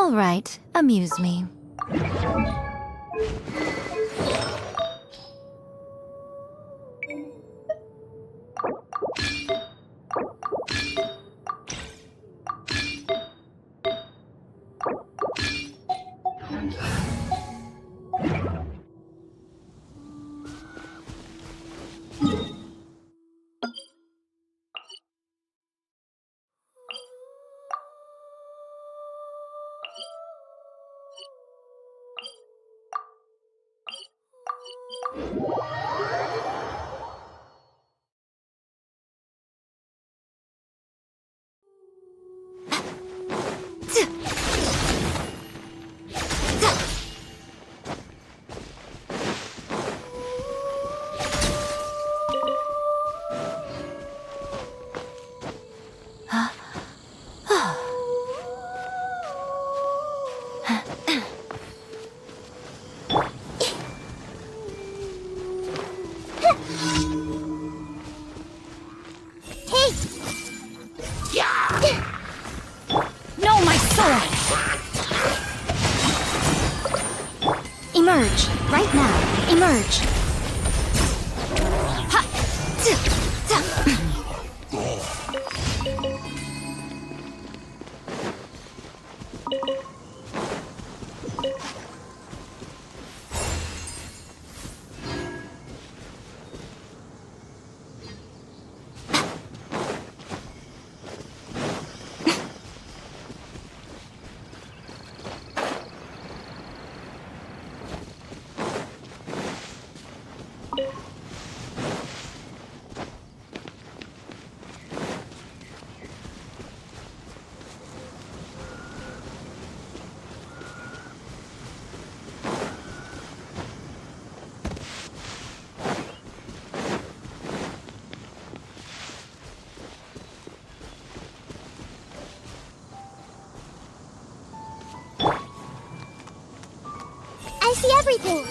All right, amuse me. Emerge! Right now! Emerge! Ha! I see everything!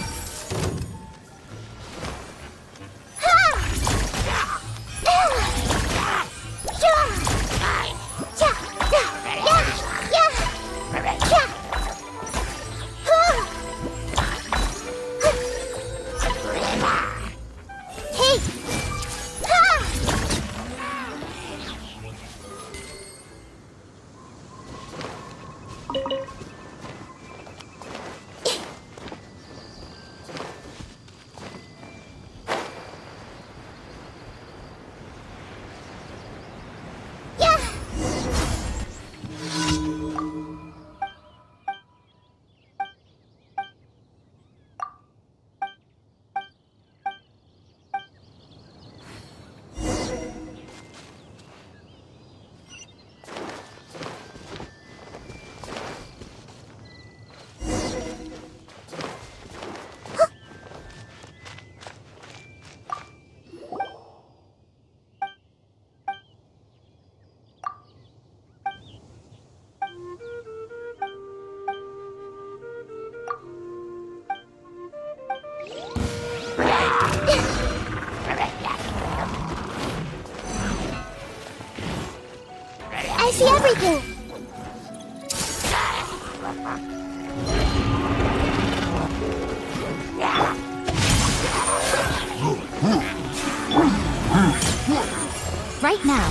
I see everything! Right now.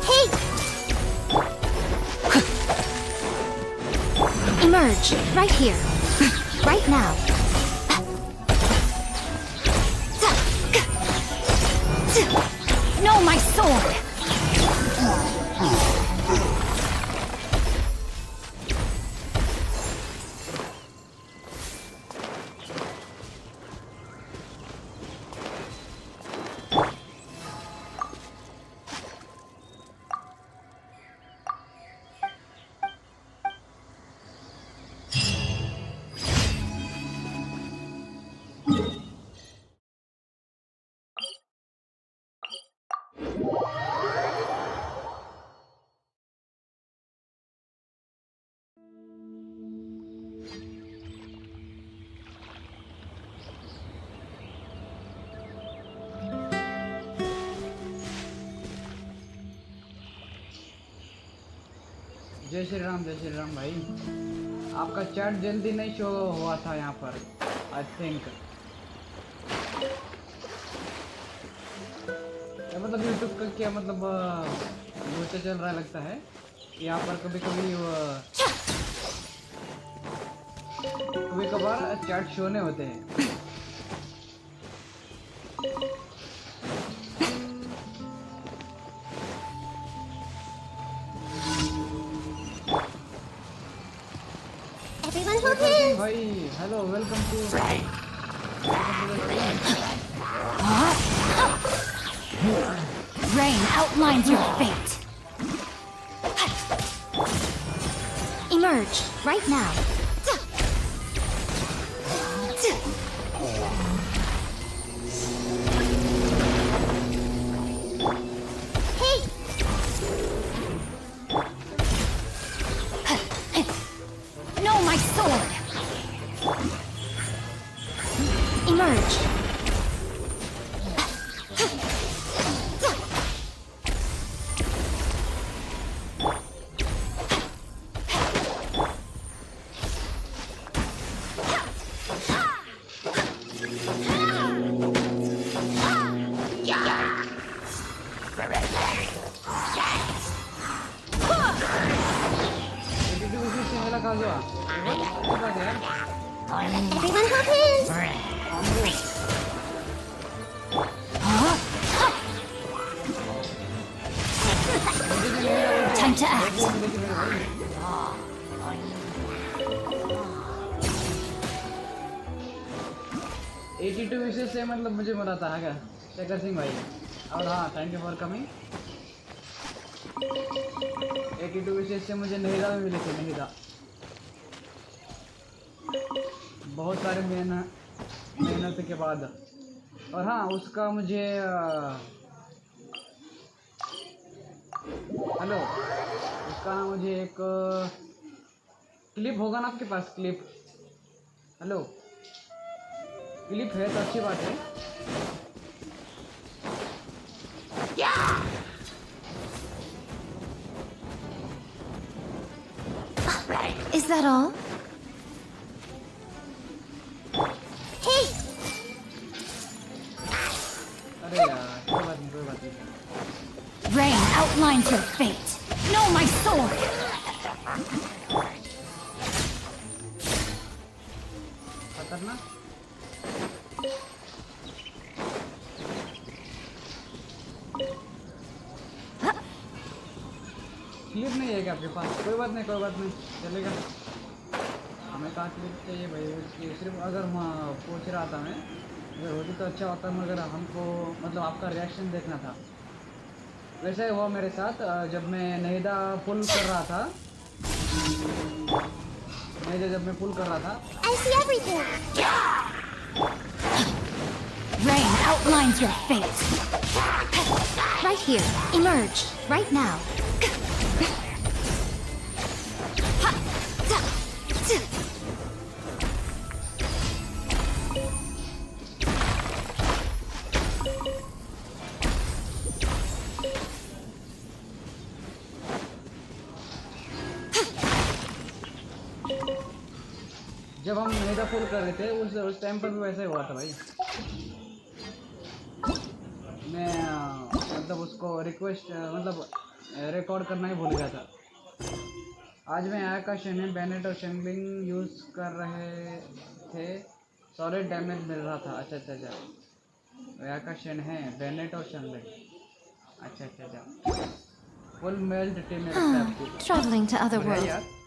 Hey! Emerge, right here. Right now. No, my sword! जय श्री राम भाई। आपका chat जल्दी नहीं show हुआ था यहाँ पर, I think. मतलब यूट्यूब का क्या मतलब लोचा चल रहा लगता है यहाँ पर। कभी कभार चैट शो नहीं होते हैं। भाई hello, welcome to Rain outlines your fate. Emerge right now. Hey! No, my sword! Emerge. Everyone hop in! Time to act. 82 विशेष से मतलब मुझे मरा था क्या शेखर सिंह भाई। और हाँ, थैंक यू फॉर कमिंग। 82 विशेष से मुझे नहीदा में मिले थे, नहीदा। बहुत सारे मेहनत के बाद। और हाँ, उसका मुझे हेलो, उसका मुझे एक क्लिप होगा ना आपके पास? क्लिप, हेलो, क्लिप है तो अच्छी बात है। Is that all? Hey! अरे यार, कोई बात नहीं। Rain outlines your fate. No, my sword! खतरनाक। क्लिप नहीं है क्या आपके पास? कोई बात नहीं चलेगा। हमें कहाँ क्लिप चाहिए भाई उसकी? सिर्फ अगर पूछ रहा था मैं, अगर होती तो अच्छा होता, मगर हमको मतलब आपका रिएक्शन देखना था। वैसे हुआ मेरे साथ जब मैं नहीदा पुल कर रहा था। I see everything! Rain outlines your fate. Right here. Emerge. Right now. जब हम नहीदा पुल कर रहे थे उस टाइम पर भी वैसा ही हुआ था भाई। मैं मतलब उसको रिक्वेस्ट मतलब रिकॉर्ड करना ही भूल गया था। आज मैं आयका शेन बैनेट और शंगलिंग यूज़ कर रहे थे, सॉलिड डैमेज मिल रहा था। अच्छा। आयका शेन है, बैनेट और शंगलिंग। अच्छा। फुल मेल्ट टीम में रखता है आपको। Traveling to other worlds.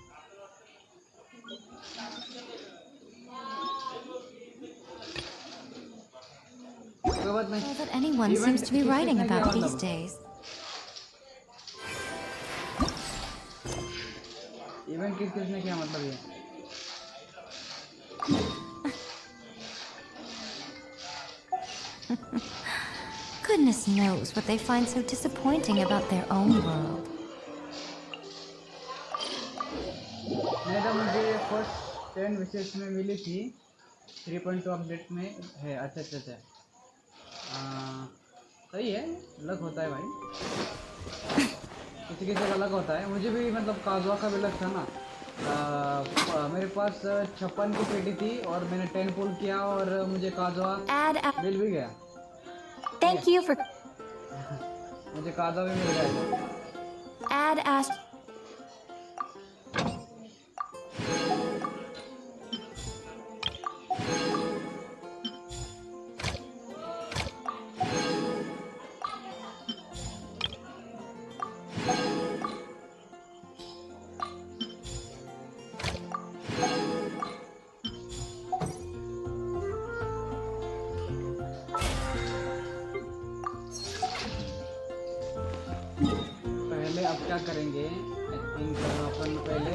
All that anyone seems to be writing about these days. Event किसने किया मतलब ये? Goodness knows what they find so disappointing about their own world. Madam मुझे फर्स्ट 10 विशेष में मिली थी, 3.2 अपडेट में है। अच्छा। सही है, लक होता है भाई। किसी किसी का अलग होता है। मुझे भी मतलब काजुआ का भी अलग था ना। मेरे पास 56 की पेटी थी और मैंने 10 पुल किया और मुझे काजुआ मिल भी गया। Thank you for मुझे काजुआ भी मिल गया। add ask. अब क्या करेंगे? आई थिंक अपन पहले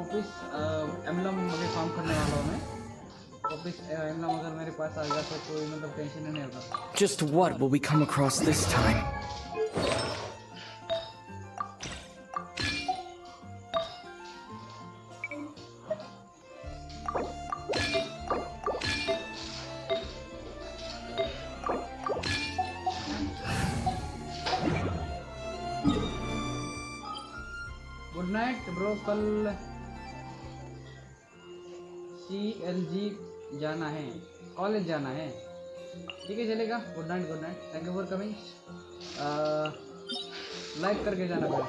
ऑफिस एम्बलम अभी फार्म करने वाला हूँ मैं। ऑफिस एम्बलम अगर मेरे पास आ गया तो कोई मतलब टेंशन नहीं होगा। Just what will we come across this time? Good night bro, कल CLG जाना है, कॉलेज जाना है। ठीक है चलेगा। Good night good night, thank you for coming. Like करके जाना भाई,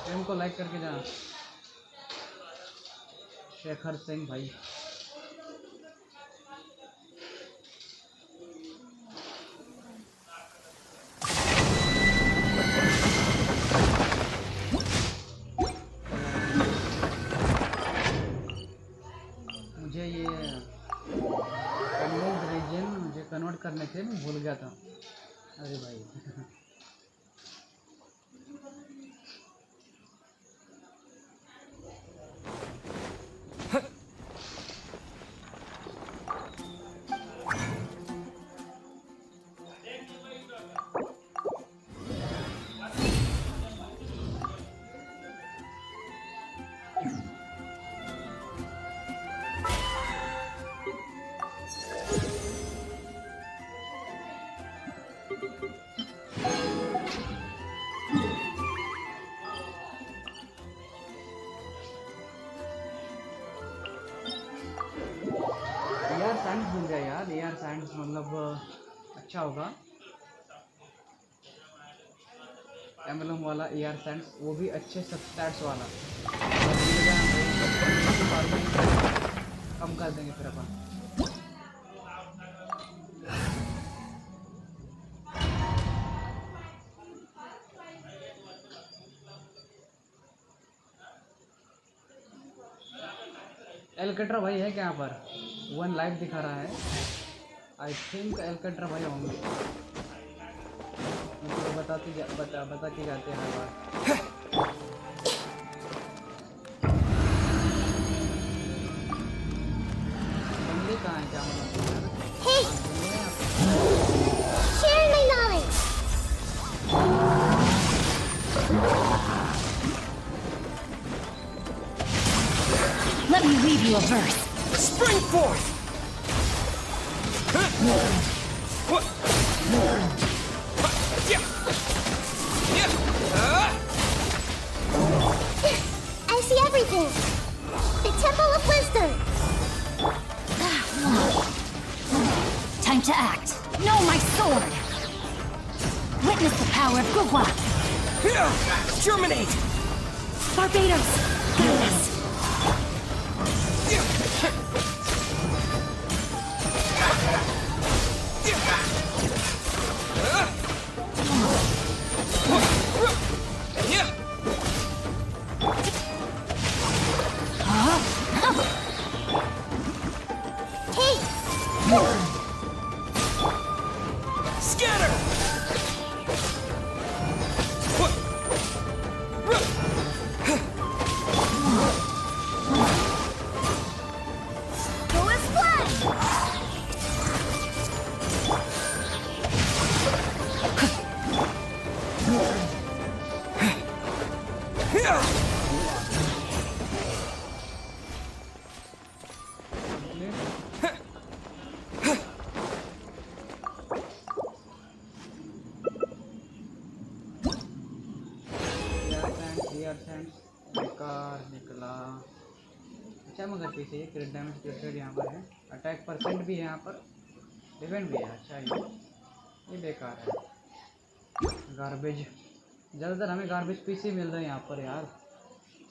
स्ट्रीम को लाइक करके जाना। शेखर सिंह भाई, मुझे ये कन्वर्ट रीजन मुझे कन्वर्ट करने थे, मैं भूल गया था। अरे भाई साइंस मिल जाए यार, यार साइंस मतलब अच्छा होगा। एम्बलम वाला AR साइंस, वो भी अच्छे सब्सटैट्स वाला कम कर देंगे फिर अपन। एलकट्रा भाई है क्या यहाँ पर? 1 लाइव दिखा रहा है। आई थिंक एलकट्रा भाई होंगे, मुझे बता के जाते हैं हर बार। बंदे कहाँ हैं क्या मतलब? Hey! Share my knowledge! Let me read you a verse. Spring forth! I see everything! The Temple of Wisdom! Time to act. Know my sword. Witness the power of Gugwa. Germinate! Barbados, guide us. Hey! Scatter! Go and fly! सा PC है। क्रिट damage क्रिटेड यहाँ पर है, attack percent भी है यहाँ पर, defend भी है। अच्छा ये बेकार है, गार्बेज। ज़्यादातर हमें गार्बेज पीसी मिल रहे हैं यहाँ पर यार।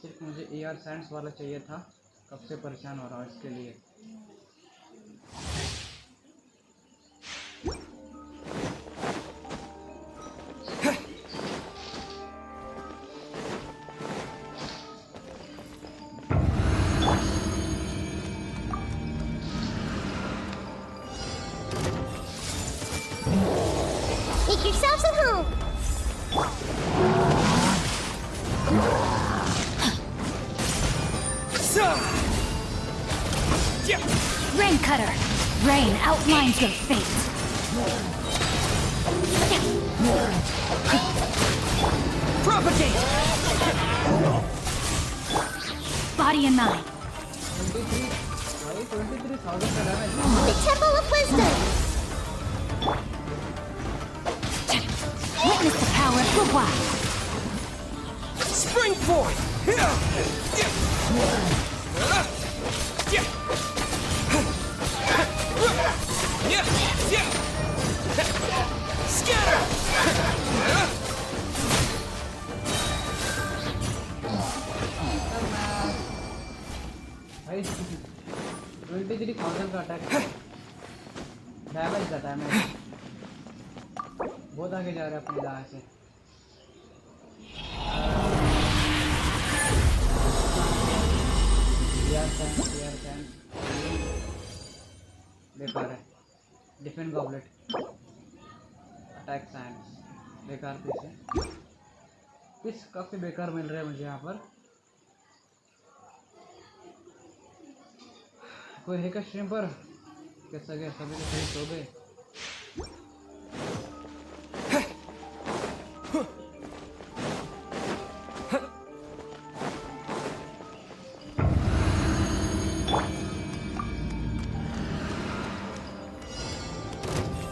सिर्फ मुझे AR साइंस वाला चाहिए था, कब से परेशान हो रहा हूँ इसके लिए। Make yourselves at home. Rain Cutter! Rain outlines your fate! Propagate! Body and mind. 23,000 का damage. The Temple of Wisdom. Witness the power of Gugwa! Spring forth! Scatter! भाई 23,000 का अटैक, डैमेज का डैमेज बहुत आगे जा रहे हैं अपनी राह से। बेकार है। डिफेंड गॉबलेट, अटैक साइंस बेकार पीस काफ़ी बेकार मिल रहे हैं मुझे यहाँ पर। कोई है क्या स्ट्रीम पर? कैसा गया? सभी तो सही सो गए।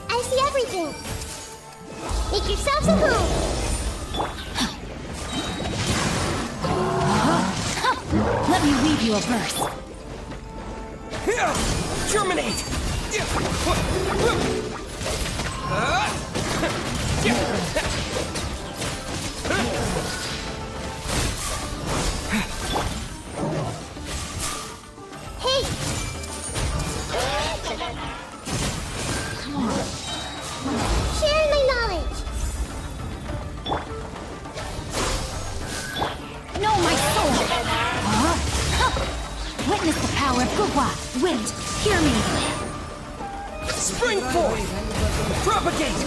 I see everything. Make yourselves at home. Let me weave you a verse. Germinate! Hey! Share my knowledge. No, my soul! Witness the power of Gugwa! Wind, hear me! Spring forth! Propagate!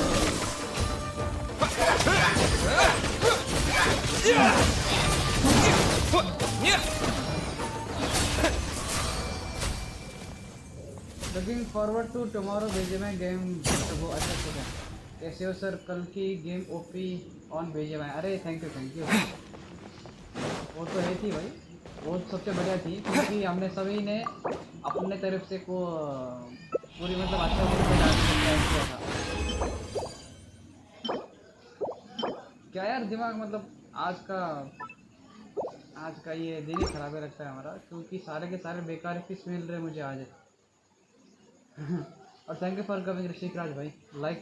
Looking forward to tomorrow भेजे मैं game. वो अच्छा है। कैसे हो sir? कल की game OP on भेजे मैं। अरे थैंक यू वो तो है थी भाई, वो सबसे बढ़िया थी क्योंकि हमने सभी ने अपने तरफ से को पूरी मतलब अच्छा किया था। क्या यार दिमाग मतलब आज का ये दिन ही खराब लगता है हमारा, क्योंकि सारे के सारे बेकार फिश मिल रहे हैं मुझे आज। और थैंक यू फॉर कमिंग ऋषिक राज भाई। लाइक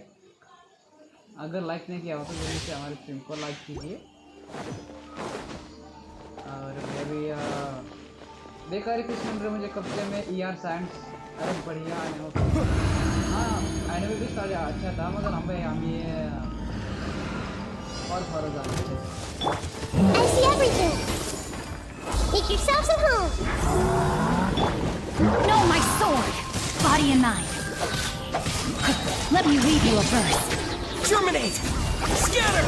अगर लाइक नहीं किया हो तो जल्दी से हमारे स्ट्रीम को लाइक कीजिए। और अभी बेकारी फिश मिल रहे मुझे कब से मैं ER साइंस। अरे बढ़िया हाँ एनिमे भी सारे अच्छा था, मगर हम ये और फर्क आ रहे थे। I see everything. Make yourselves at home. No, my sword! Body and mind. Let me weave you a verse. Germinate! Scatter!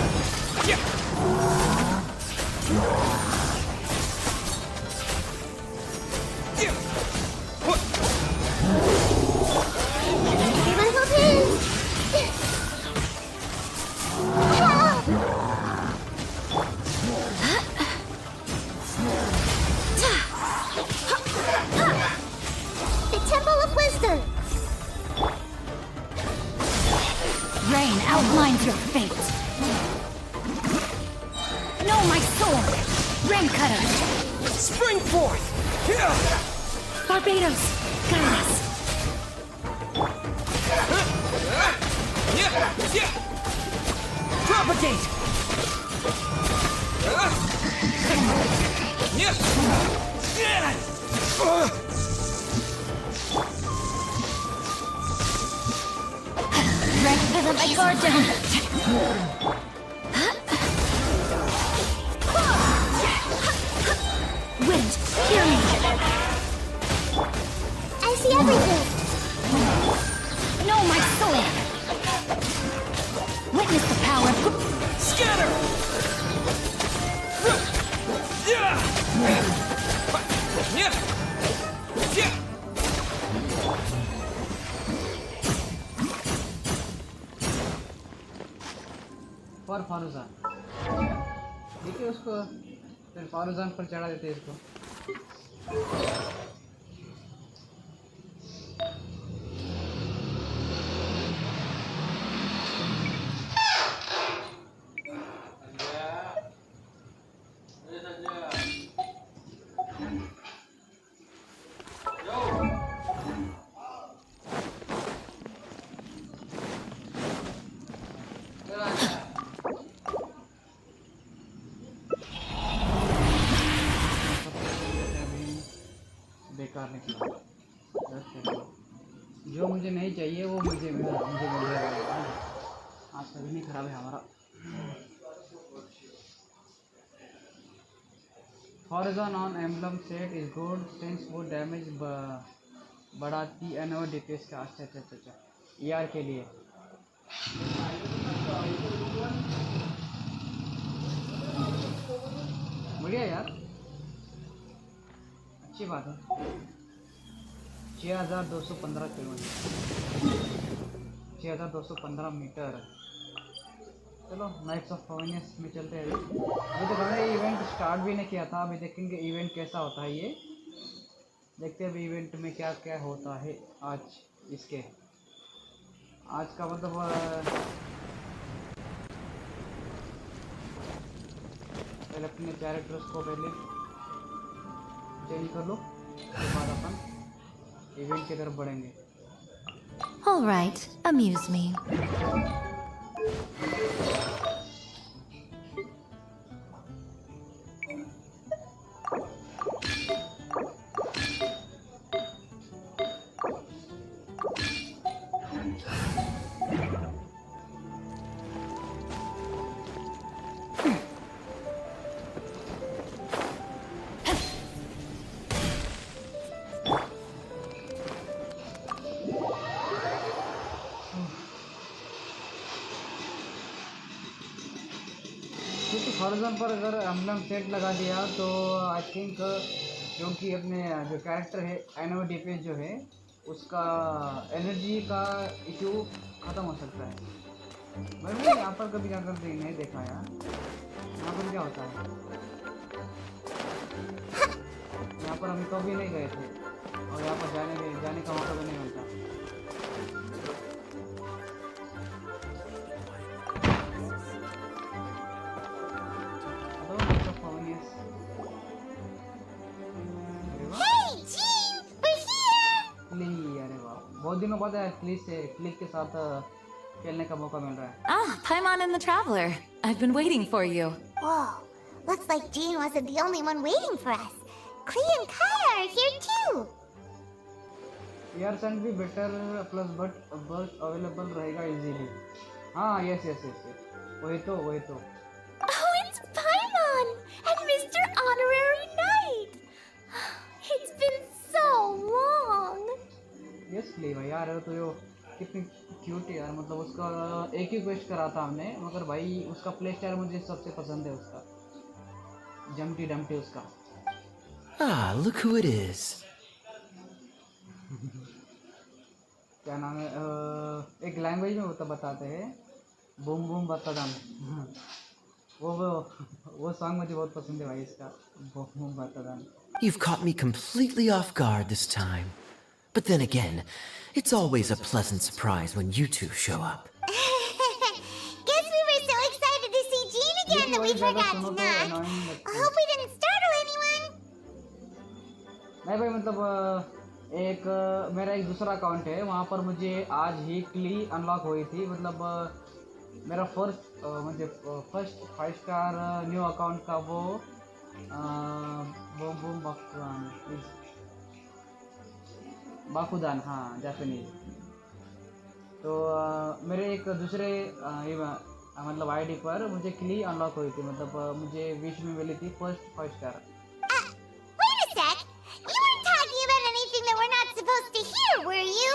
Everyone hold hands. The Temple of Wisdom. Rain outlines your fate. No, my sword! Rain Cutter! Spring forth! Barbados, guide us. Propagate! Ready to let my guard down. Wind, hear me. I see everything. Know my sword. Witness the power of Scatter! For Faruzan देखिए उसको, फिर फारूजान पर चढ़ा देते हैं इसको। बेकार निकला। जो मुझे नहीं चाहिए वो मुझे मिल जाएगा। आज कभी नहीं खराब है हमारा। Horizon on emblem set is good since वो डैमेज बढ़ाती है और DPS का। अच्छा ER के लिए बढ़िया यार, अच्छी बात है। 6215 किलोमीटर, 6215 मीटर। चलो नाइट्स ऑफ फोनियस में चलते हैं। अभी तो हमने इवेंट स्टार्ट भी नहीं किया था, अभी देखेंगे इवेंट कैसा होता है। ये देखते हैं अभी इवेंट में क्या क्या होता है आज। इसके आज का मतलब पहले अपने कैरेक्टर्स को पहले चेंज कर लो, उसके बाद अपन इवेंट की तरफ बढ़ेंगे। All right, amuse me. हॉरिज़ॉन पर अगर एम्बलम सेट लगा दिया तो आई थिंक, क्योंकि अपने जो कैरेक्टर है एनो डीपीएस जो है उसका एनर्जी का इशू ख़त्म हो सकता है। मैं भी यहाँ पर कभी जाकर नहीं देखा यार, यहाँ पर क्या होता है। यहाँ पर हम कभी नहीं गए थे और यहाँ पर जाने का मौका भी नहीं मिलता। बहुत दिनों बाद क्लिक के साथ खेलने का मौका मिल रहा है। Ah, Paimon and the Traveler. I've been waiting for you. Whoa, looks like Jean wasn't the only one waiting for us. Klee and Kaya are here too. Years and be better plus but available रहेगा easily. हाँ yes. वही तो। Oh, it's Paimon and Mr. Honorary Knight. It's been so long. Yes play भाई यार, तो यो कितनी cute है यार। मतलब उसका एक ही क्वेस्ट करा था हमने, मगर भाई उसका प्ले स्टाइल मुझे सबसे पसंद है, उसका जम्पटी डम्पटी उसका। Ah, look who it is. क्या नाम है, एक लैंग्वेज में होता बताते हैं, बूम बूम बतादान। वो सॉन्ग मुझे बहुत पसंद है भाई इसका, बूम बूम बतादान। You've caught me completely off guard this time. But then again, it's always a pleasant surprise when you two show up. Guess we were so excited to see Jean again that we forgot to knock. I hope we didn't startle anyone. नहीं भाई, मतलब एक मेरा एक दूसरा account है, वहाँ पर मुझे आज ही क्ली अनलॉक हुई थी, मतलब मेरा फर्स्ट 5 स्टार न्यू अकाउंट का वो बूम बूम बाकुदान, हाँ जापानीज। तो मेरे एक दूसरे मतलब आईडी पर मुझे क्ली अनलॉक हुई थी, मतलब मुझे विश में मिली थी first 5 star. Wait a sec! You weren't talking about anything that we're not supposed to hear, were you?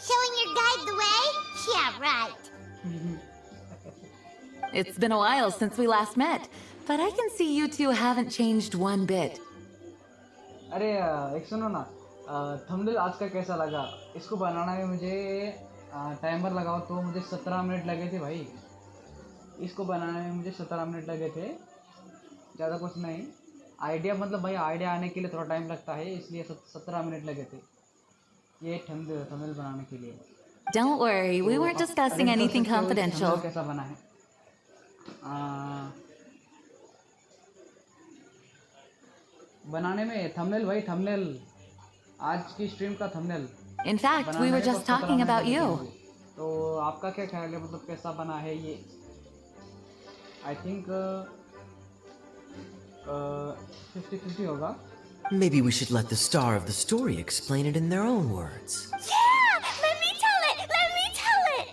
Showing your guide the way? Yeah, right. It's been a while since we last met, but I can see you two haven't changed one bit. अरे एक सुनो ना, thumbnail आज का कैसा लगा? इसको बनाना में मुझे टाइमर लगाओ तो मुझे 17 मिनट लगे थे भाई। इसको बनाने में मुझे 17 मिनट लगे थे, ज़्यादा कुछ नहीं। आइडिया मतलब भाई आइडिया आने के लिए थोड़ा टाइम लगता है, इसलिए 17 मिनट लगे थे ये थंबनेल बनाने के लिए। Don't worry, we weren't discussing anything confidential. कैसा बना है? बनाने में थंबनेल भाई, थंबनेल आज की स्ट्रीम का thumbnail. In fact, we were just talking about you. तो आपका क्या ख्याल है, मतलब कैसा बना है ये? आई थिंक 50-50 होगा। Maybe we should let the star of the story explain it in their own words. Yeah! Let me tell it! Let me tell it!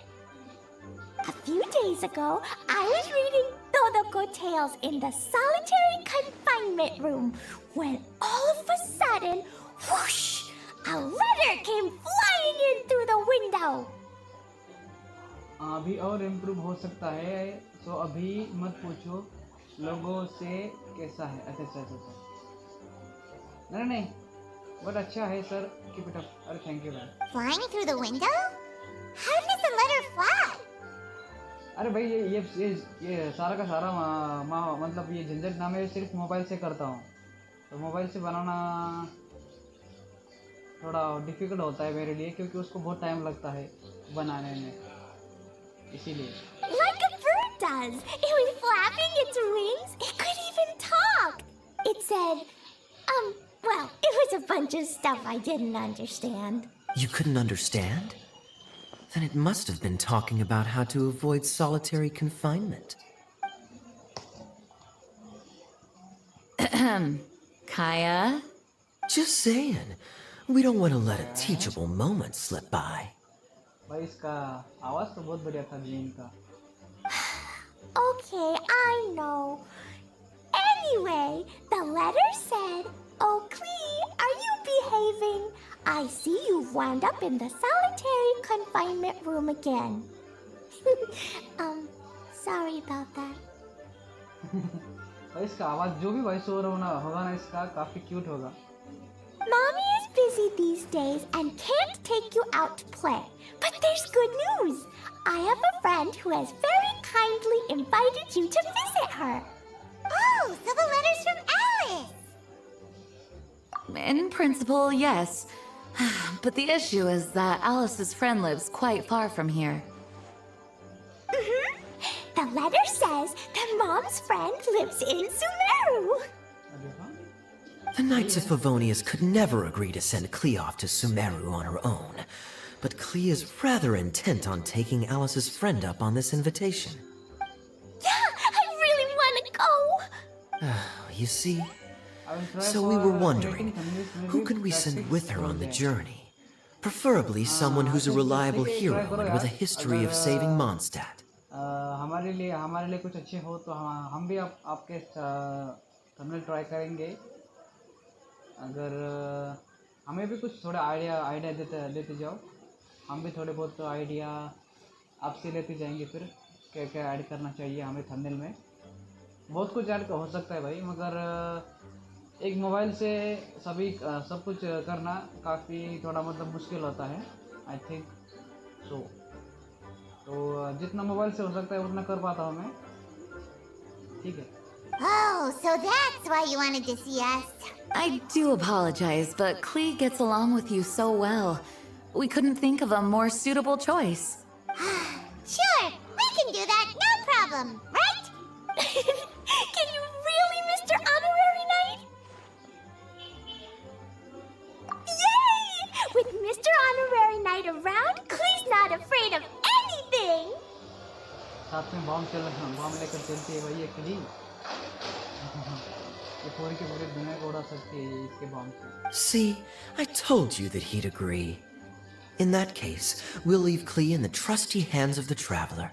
A few days ago, I was reading Todoko Tales in the solitary confinement room when all of a sudden, whoosh! A letter came flying in through the window! अभी और improve हो सकता है, तो अभी मत पूछो लोगों से कैसा है। अच्छा नहीं बट अच्छा है सर, कीप इट अप। अरे thank you ma'am. Flying through the window? How does the letter fly? अरे भाई ये सारा का सारा मतलब ये झंझट ना मैं सिर्फ मोबाइल से करता हूँ, तो मोबाइल से बनाना थोड़ा डिफिकल्ट होता है मेरे लिए, क्योंकि उसको बहुत टाइम लगता है बनाने में, इसीलिए। Like a bird does. It was flapping its wings. It could even talk. It said, well, it was a bunch of stuff I didn't understand. You couldn't understand? Then it must have been talking about how to avoid solitary confinement. Kaya? Just saying. We don't want to let a teachable moment slip by. भाई इसका आवाज़ तो बहुत बढ़िया था gene का। Okay, I know. Anyway, the letter said, "Oh, Klee, are you behaving? I see you've wound up in the solitary confinement room again." Sorry about that. भाई इसका आवाज़ जो भी वॉइस ओवर होगा ना इसका काफ़ी क्यूट होगा। Mommy is busy these days and can't take you out to play. But there's good news. I have a friend who has very kindly invited you to visit her. Oh, so the letter's from Alice. In principle, yes. But the issue is that Alice's friend lives quite far from here. The letter says that Mom's friend lives in Sumeru. The Knights of Favonius could never agree to send Klee off to Sumeru on her own. But Klee is rather intent on taking Alice's friend up on this invitation. Yeah, I really want to go. You see? So we were wondering, who can we send with her on the journey? Preferably someone who's a reliable hero and with a history of saving Mondstadt. हमारे लिए कुछ अच्छे हो तो हम भी आपके thumbnail try करेंगे। अगर हमें भी कुछ थोड़ा आइडिया देते जाओ, हम भी थोड़े बहुत आइडिया आपसे लेते जाएंगे, फिर क्या क्या ऐड करना चाहिए हमें थंबनेल में। बहुत कुछ ऐड हो सकता है भाई, मगर एक मोबाइल से सब कुछ करना काफ़ी थोड़ा मतलब मुश्किल होता है, आई थिंक सो। तो जितना मोबाइल से हो सकता है उतना कर पाता हूँ मैं, ठीक है। Oh, so that's why you wanted to see us. I do apologize, but Klee gets along with you so well. We couldn't think of a more suitable choice. Sure, problem, right? Can you really, Mr. Honorary Knight? Yay! With Mr. Honorary Knight around, Klee's not afraid of anything! साथ में bomb लेकर चलती है भाई actually ये पूरी की पूरी दुनिया को उड़ा सकती है ये इसके बॉम्ब से. See, I told you that he'd agree. In that case, we'll leave Klee in the trusty hands of the traveler.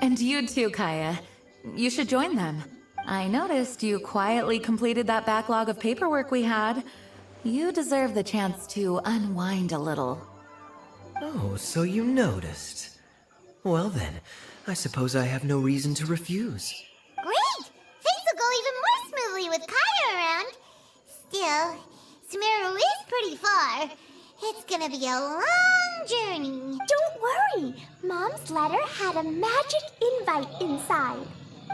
And you too, Kaya. You should join them. I noticed you quietly completed that backlog of paperwork we had. You deserve the chance to unwind a little. Oh, so you noticed. Well then, I suppose I have no reason to refuse. Great! Things will go even more smoothly with Kaya around. Still, Sumeru is pretty far. It's gonna be a long journey. Don't worry. Mom's letter had a magic invite inside.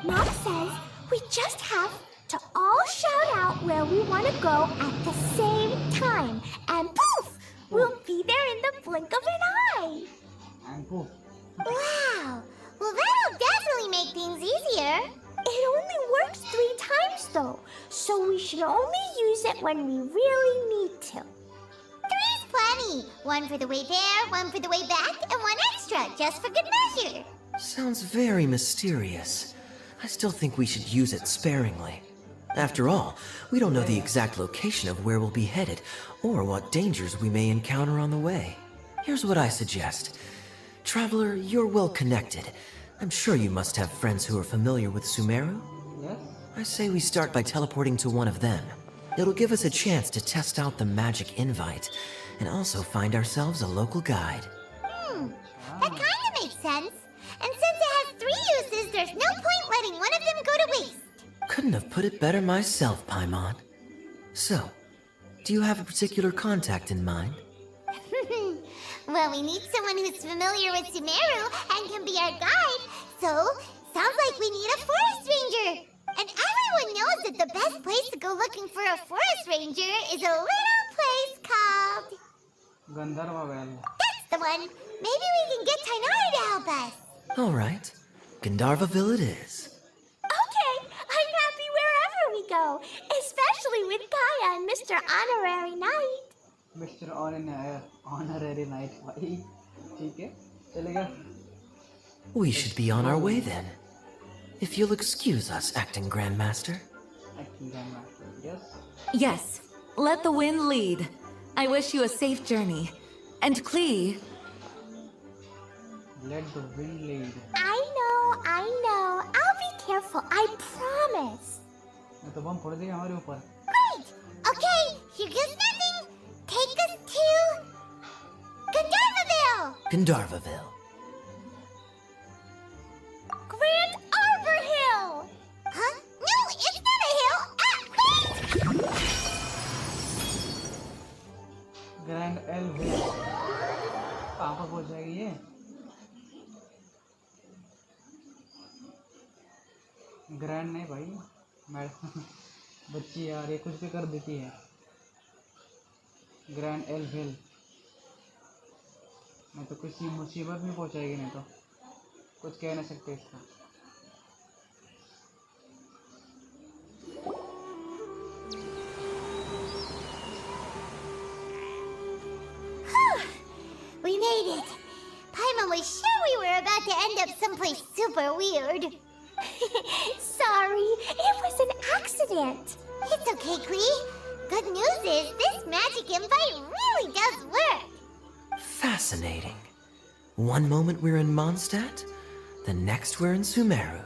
Mom says we just have to all shout out where we want to go at the same time. And poof! We'll be there in the blink of an eye. And poof. Wow! Well, that'll definitely make things easier. It only works 3 times, though, so we should only use it when we really need to. 3's plenty. 1 for the way there, 1 for the way back, and 1 extra, just for good measure. Sounds very mysterious. I still think we should use it sparingly. After all, we don't know the exact location of where we'll be headed, or what dangers we may encounter on the way. Here's what I suggest. Traveler, you're well connected. I'm sure you must have friends who are familiar with Sumeru. Yes. I say we start by teleporting to one of them. It'll give us a chance to test out the magic invite, and also find ourselves a local guide. That kinda makes sense. And since it has 3 uses, there's no point letting one of them go to waste. Couldn't have put it better myself, Paimon. So, do you have a particular contact in mind? Well, we need someone who's familiar with Sumeru and can be our guide, so sounds like we need a forest ranger. And everyone knows that the best place to go looking for a forest ranger is a little place called... Gandharva Vale. That's the one! Maybe we can get Tainara to help us. All right. Gandharvaville it is. Okay, I'm happy wherever we go, especially with Kaya and Mr. Honorary Knight. Mr. Honorary Knight भाई ठीक है चलेगा. We should be on our way then. If you'll excuse us, Acting Grandmaster. Acting Grandmaster, yes. Yes, let the wind lead. I wish you a safe journey. And Klee... Let the wind lead. I know. I'll be careful, I promise. मैं तो बम फोड़ देगा हमारे ऊपर. Great! Okay, here goes nothing. Take us to... Gandharvaville! Gandharvaville. Grand Arbor Hill! Huh? No, it's not a hill! Ah, wait! Grand Elville. कहाँ पर पहुँच जाएगी ये? ग्रैंड नहीं भाई, मैडम बच्ची यार ये कुछ भी कर देती है. ग्रैंड एल्विल मैं तो किसी मुसीबत में पहुंचाएगी, नहीं तो कुछ कह नहीं सकते इसका. We made it. Paimon was sure we were about to end up someplace super weird. Sorry, it was an accident. It's okay, Klee. Good news is this magic invite really does work. Fascinating. One moment we're in Mondstadt, the next we're in Sumeru.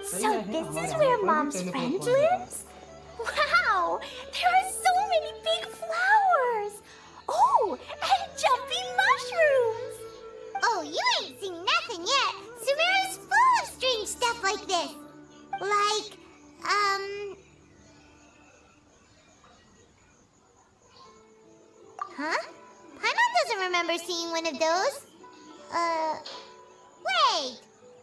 So this is where Mom's friend lives? Wow, there are so many big flowers. Oh, and jumping mushrooms. Oh, you ain't seen nothing yet. Sumeru's full of strange stuff like this. Like, Huh? Paimon doesn't remember seeing one of those. Wait.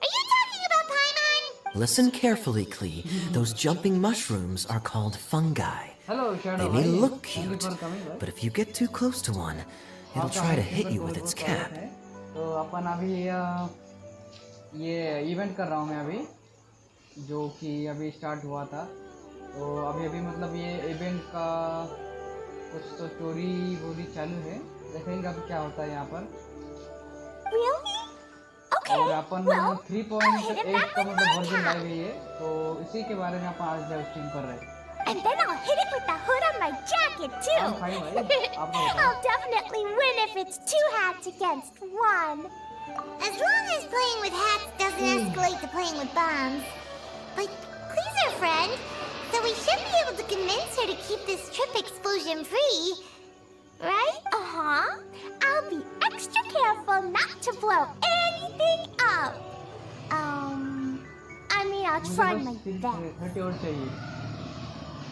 Are you talking about Paimon? Listen carefully, Klee. Those jumping mushrooms are called fungi. Hello, Shadow. They may भाई. look Thank you cute, for coming, right? but if you get too close to one, it'll try to hit you with its cap. तो अपन अभी ये event कर रहा हूँ मैं अभी, जो कि अभी स्टार्ट हुआ था। तो अभी मतलब ये इवेंट का कुछ तो स्टोरी वोरी चालू है, देखेंगे अभी क्या होता है यहाँ पर। Really? Okay. और अपन Well, 3.8 का मतलब वर्जन लाइव है ये, तो इसी के बारे में अपन आज लाइव स्ट्रीम कर रहे हैं। And then I'll hit it with the hood on my jacket too. I'm fine, right? I'll definitely win if it's 2 hats against 1. As long as playing with hats doesn't escalate to playing with bombs. But please, our friend, so we should be able to convince her to keep this trip explosion free, right? I'll be extra careful not to blow anything up. I mean, I'll try my best. 30 और चाहिए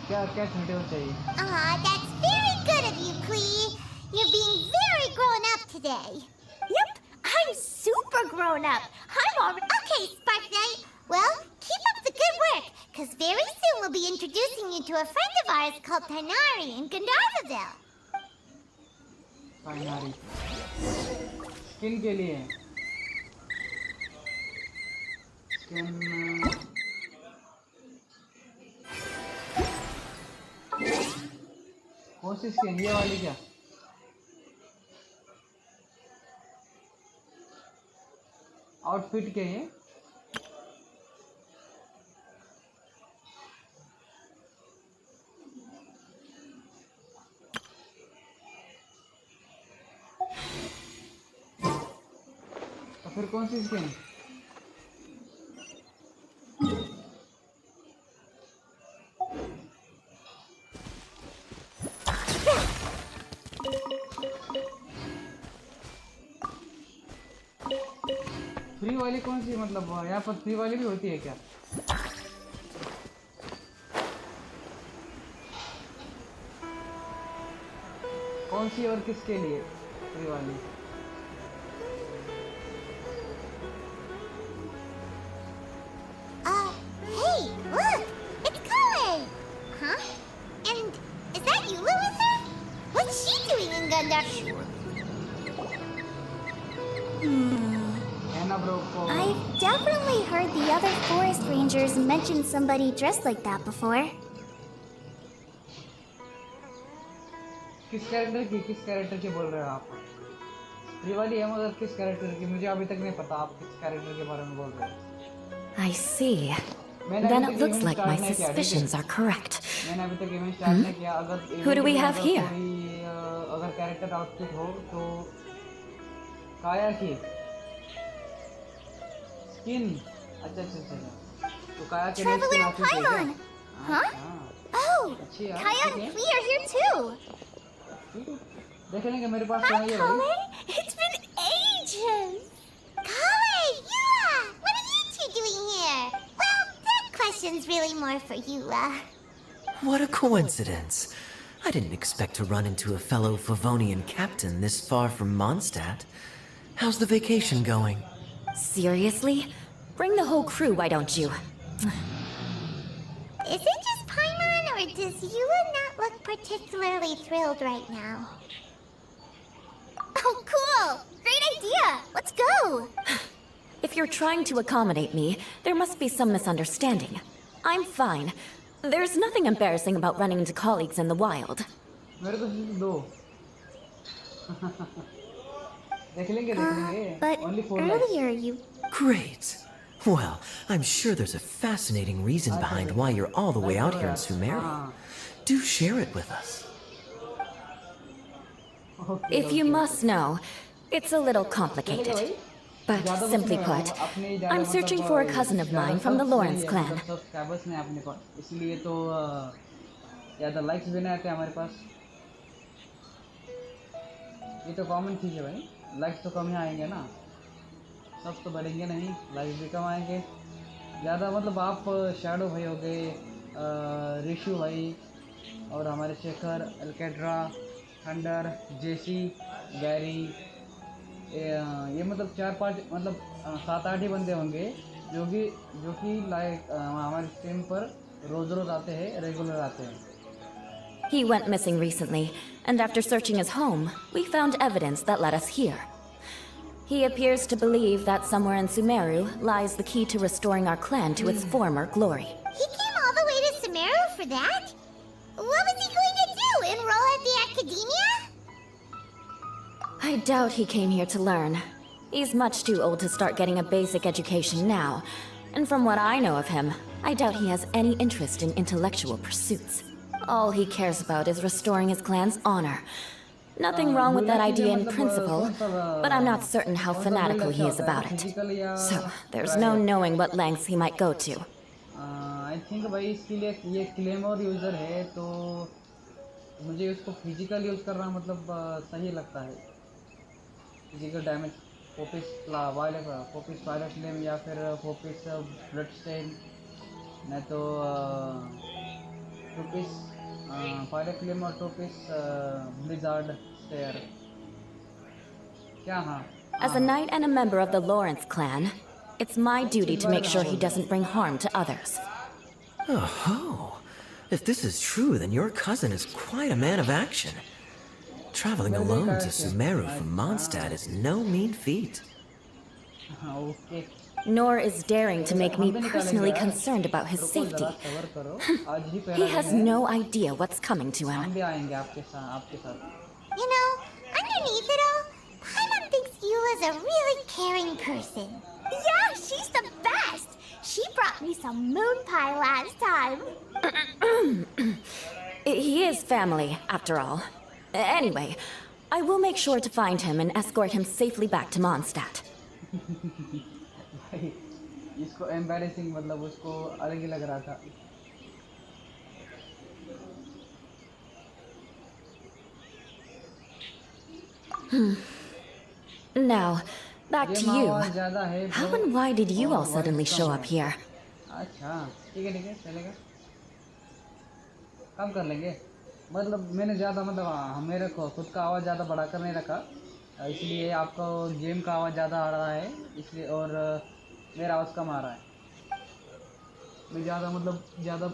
क्या 30 और चाहिए? That's very good of you, Klee. You're being very grown up today. Yep, I'm super grown up. I'm already... Okay, Spark Knight. Well, keep up the good work, because very soon we'll be introducing you to a friend of ours called Tanari in Gandharvaville. Finally skin के लिए skin कौन सी skin, ये वाली क्या? Outfit के ये तो फिर कौन सी स्किन? फ्री वाली कौन सी, मतलब यहाँ पर फ्री वाली भी होती है क्या? कौन सी और किसके लिए फ्री वाली? Hey, look! It's Chloe! Huh? And is that you, Louisa? What's she doing in Gandharvaville? I've definitely heard the other forest rangers mention somebody dressed like that before. किस कैरेक्टर की बोल रहे हो आप? फ्री वाली है मगर किस कैरेक्टर की, मुझे अभी तक नहीं पता आप किस कैरेक्टर के बारे में बोल रहे हो। I see. Then it looks like my suspicions are correct. मैंने अभी तक इवेंट स्टार्ट नहीं किया। अगर Who do we have here? अगर कैरेक्टर आउटफिट हो तो काया की स्किन, अच्छा तो काया के लिए स्किन आउटफिट है क्या? Huh? Oh, Kaya and Klee are here too. देख लेंगे मेरे पास Hi, क्या है Kale. भाई। It's been ages. Kale, Eula, what are you two doing here? Well, that question's really more for Eula. What a coincidence. I didn't expect to run into a fellow Favonian captain this far from Mondstadt. How's the vacation going? Seriously? Bring the whole crew, why don't you? Is it just Paimon, or does Eula not look particularly thrilled right now? Oh, cool! Great idea! Let's go! If you're trying to accommodate me, there must be some misunderstanding. I'm fine. There's nothing embarrassing about running into colleagues in the wild. मेरे को सिर्फ दो। देख लेंगे But Only 4 earlier you... Great. Well, I'm sure there's a fascinating reason behind why you're all the way out here in Sumeria. Do share it with us. If you must know, it's a little complicated. But simply put, I'm searching for a cousin of mine from the Lawrence clan. इसलिए तो ज़्यादा likes भी नहीं आते हमारे पास। ये तो common चीज़ है भाई, लाइक्स तो कम ही आएंगे ना, सब तो बढ़ेंगे नहीं, लाइक्स भी कम आएंगे ज़्यादा। मतलब आप शैडो भाई हो गए, ऋषु भाई, और हमारे शेखर, एल्केड्रा, थंडर, जेसी, गैरी, ये मतलब 4-5 मतलब 7-8 ही बंदे होंगे जो कि लाइक हमारे स्ट्रीम पर रोज आते हैं, रेगुलर आते हैं। He went missing recently, and after searching his home, we found evidence that led us here. He appears to believe that somewhere in Sumeru lies the key to restoring our clan to its former glory. He came all the way to Sumeru for that? What was he going to do, enroll at the academia? I doubt he came here to learn. He's much too old to start getting a basic education now. And from what I know of him, I doubt he has any interest in intellectual pursuits. All he cares about is restoring his clan's honor. Nothing wrong with that idea in principle, but I'm not certain how fanatical he is about it. So, there's no knowing what lengths he might go to. I think भाई इसके लिए ये claimer user है तो मुझे उसको physical use करना मतलब सही लगता है. फिजिकल डैमेज फोपिस वायलेट फ्लेम या फिर फोपिस ब्लड स्टेन नहीं तो टोपिस वायलेट फ्लेम और टोपिस ब्लिजार्ड स्टेयर. क्या हाँ As a knight and a member of the Lawrence clan, it's my duty to make sure he doesn't bring harm to others. Oh, if this is true, then your cousin is quite a man of action. Traveling alone to Sumeru from Mondstadt is no mean feat. Okay. Nor is daring to make me personally concerned about his safety. He has no idea what's coming to him. हम भी आएंगे आपके साथ. You know, underneath it all, Paimon thinks you is a really caring person. Yeah, she's the best! She brought me some moon pie last time. He is family, after all. Anyway, I will make sure to find him and escort him safely back to Mondstadt. भाई इसको embarrassing मतलब उसको अलग ही लग रहा था. Now, back to you. How and why did you all suddenly show up here? अच्छा ठीक है चलेगा. कम कर लेंगे. मतलब मैंने ज़्यादा मतलब मेरे को खुद का आवाज़ ज़्यादा बढ़ा कर नहीं रखा, इसलिए आपको गेम का आवाज़ ज़्यादा आ रहा है इसलिए, और मेरा आवाज़ कम आ रहा है. मैं ज़्यादा मतलब ज़्यादा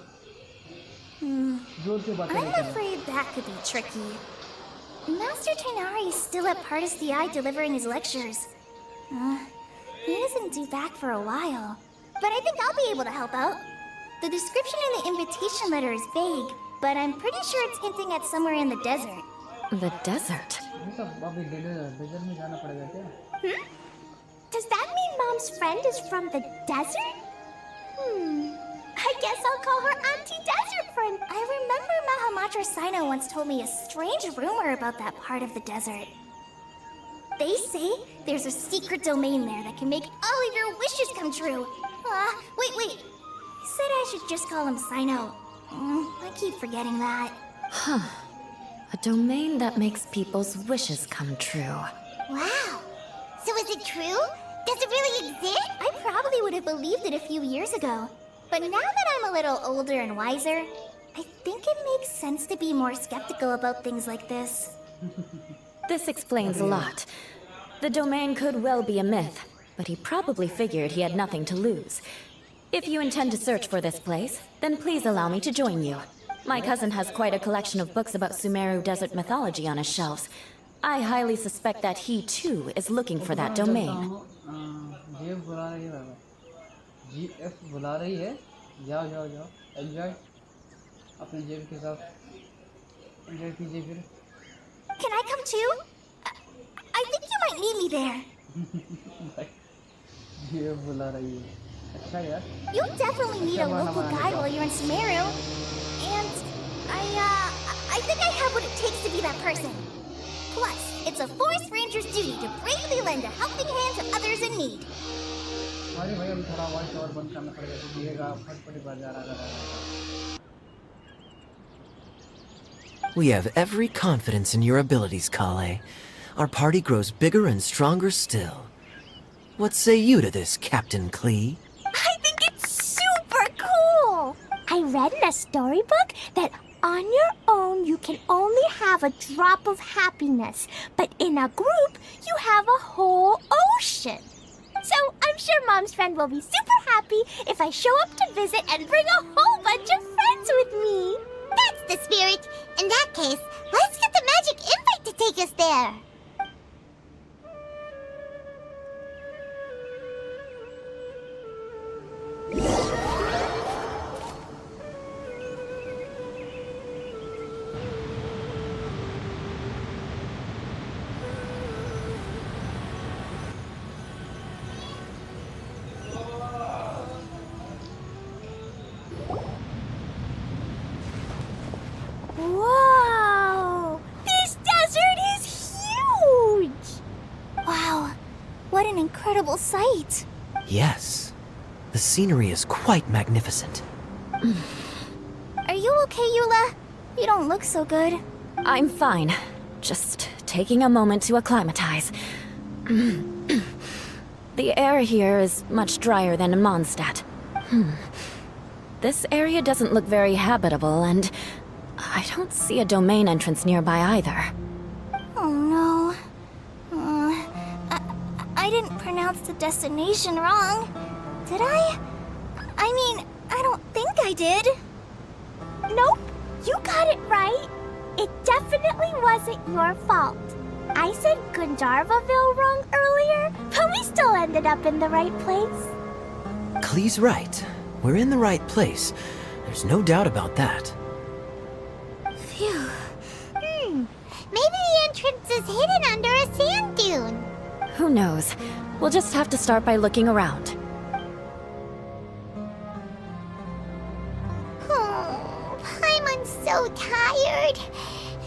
जोर से बात नहीं कर रहा. I'm afraid that could be tricky. Master Tighnari is still at Pardis the Eye delivering his lectures. He isn't due back for a while. But I think I'll be able to help out. The description in the invitation letter is vague, but I'm pretty sure it's hinting at somewhere in the desert. The desert? अभी desert में जाना पड़ेगा क्या? Does that mean Mom's friend is from the desert? I guess I'll call her Auntie Desert Friend. I remember Mahamatra Sino once told me a strange rumor about that part of the desert. They say there's a secret domain there that can make all of your wishes come true. Wait. He said I should just call him Sino. I keep forgetting that. Huh. A domain that makes people's wishes come true. Wow. So is it true? Does it really exist? I probably would have believed it a few years ago. But now that I'm a little older and wiser, I think it makes sense to be more skeptical about things like this. This explains a lot. The domain could well be a myth, but he probably figured he had nothing to lose. If you intend to search for this place, then please allow me to join you. My cousin has quite a collection of books about Sumeru desert mythology on his shelves. I highly suspect that he too is looking for that domain. GF बुला रही है. जाओ enjoy अपने जेब के साथ enjoy कीजिए फिर. Can I come too? I think you might need me there. GF बुला रही है. अच्छा यार. You definitely need a local guide while you're in Sumeru. And I think I have what it takes to be that person. Plus, it's a forest ranger's duty to bravely lend a helping hand to others in need. अरे भाई अभी थोड़ा voice और बंद करना पड़ेगा तो दिखेगा फटफटी बार जा रहा है. We have every confidence in your abilities, Kale. Our party grows bigger and stronger still. What say you to this, Captain Klee? I think it's super cool! I read in a storybook that on your own you can only have a drop of happiness, but in a group you have a whole ocean. So I'm sure Mom's friend will be super happy if I show up to visit and bring a whole bunch of friends with me. That's the spirit. In that case, let's get the magic invite to take us there. incredible sight. Yes. The scenery is quite magnificent. Are you okay, Eula? You don't look so good. I'm fine. Just taking a moment to acclimatize. The air here is much drier than in Mondstadt. This area doesn't look very habitable, and I don't see a domain entrance nearby either. Oh no. I didn't pronounce the destination wrong. Did I? I mean, I don't think I did. Nope, you got it right. It definitely wasn't your fault. I said Gunjarvaville wrong earlier, but we still ended up in the right place. Klee's right. We're in the right place. There's no doubt about that. Phew. Maybe the entrance is hidden under a sand dune. Who knows? We'll just have to start by looking around. I'm so tired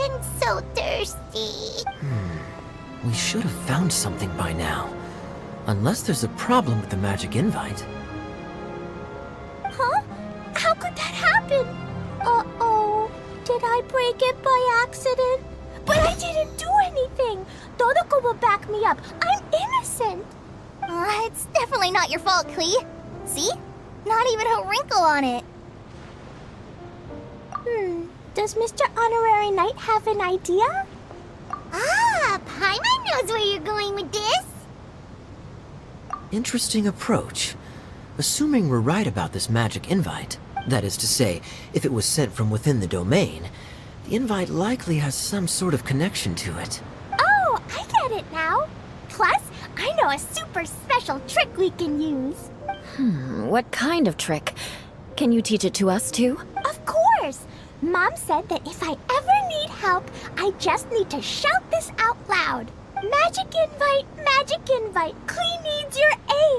and so thirsty. We should have found something by now. Unless there's a problem with the magic invite. Huh? How could that happen? Uh-oh. Did I break it by accident? But I didn't do anything. Todoko will back me up. I'm innocent. It's definitely not your fault, Klee. See? Not even a wrinkle on it. Does Mr. Honorary Knight have an idea? Ah, Paimon knows where you're going with this. Interesting approach. Assuming we're right about this magic invite, that is to say, if it was sent from within the domain, the invite likely has some sort of connection to it. Oh, I get it now. Plus, I know a super special trick we can use. What kind of trick? Can you teach it to us too? Of course! Mom said that if I ever need help, I just need to shout this out loud. Magic invite, Klee needs your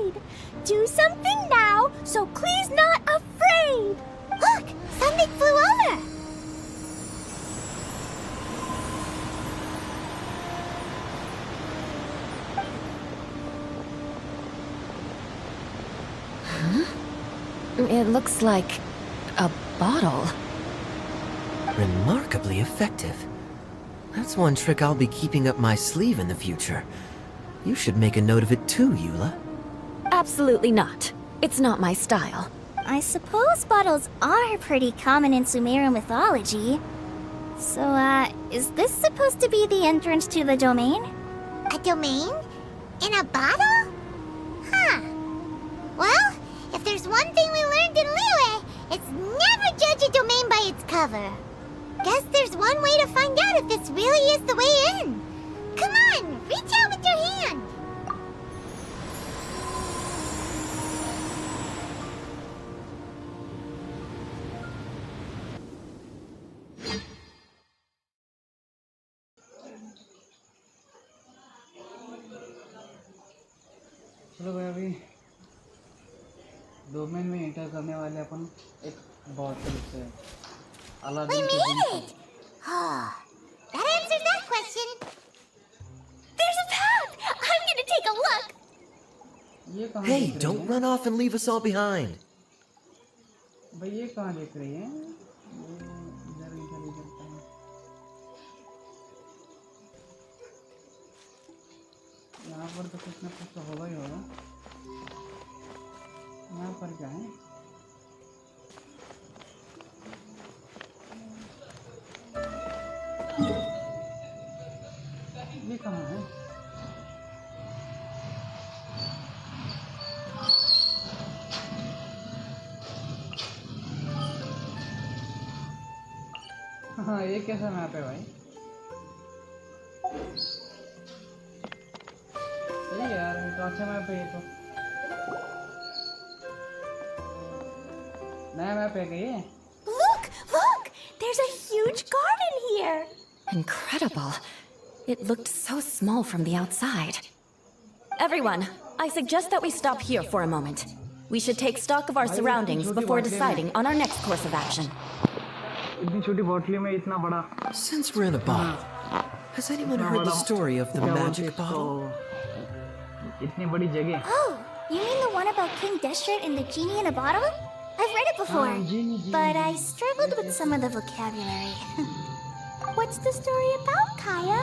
aid. Do something now, so Klee's not afraid. Look, something flew over. It looks like a bottle. Remarkably effective. That's one trick I'll be keeping up my sleeve in the future. You should make a note of it too, Eula. Absolutely not. It's not my style. I suppose bottles are pretty common in Sumeru mythology. So, is this supposed to be the entrance to the domain? A domain? In a bottle? Huh. Well, if there's one thing we learned in Liyue, it's never judge a domain by its cover. Guess there's one way to find out if this really is the way in. Come on, reach out with your hand. चलो भाई अभी domain में enter करने वाले अपन एक bottle से We made it! That answers that question. There's a path! I'm gonna take a look. ये कहाँ Hey, दिख रही don't है? run off and leave us all behind. भाई ये कहाँ दिख रही है? इधर कहीं। यहाँ पर तो कुछ ना कुछ तो होगा ही होगा। यहाँ पर क्या है? ये कहाँ है? हाँ ये कैसा मैप है भाई? सही है यार, ये तो अच्छा मैप है ये तो। नया मैप है क्या ये? Look! There's a huge garden here. Incredible. It looked so small from the outside. Everyone, I suggest that we stop here for a moment. We should take stock of our surroundings before deciding on our next course of action. इतनी छोटी बोतली में इतना बड़ा। Since we're in a bottle, has anyone heard the story of the magic bottle? इतनी बड़ी जगह. Oh, you mean the one about King Desert and the genie in a bottle? I've read it before, Genie. but I struggled with some of the vocabulary. What's the story about, Kaya?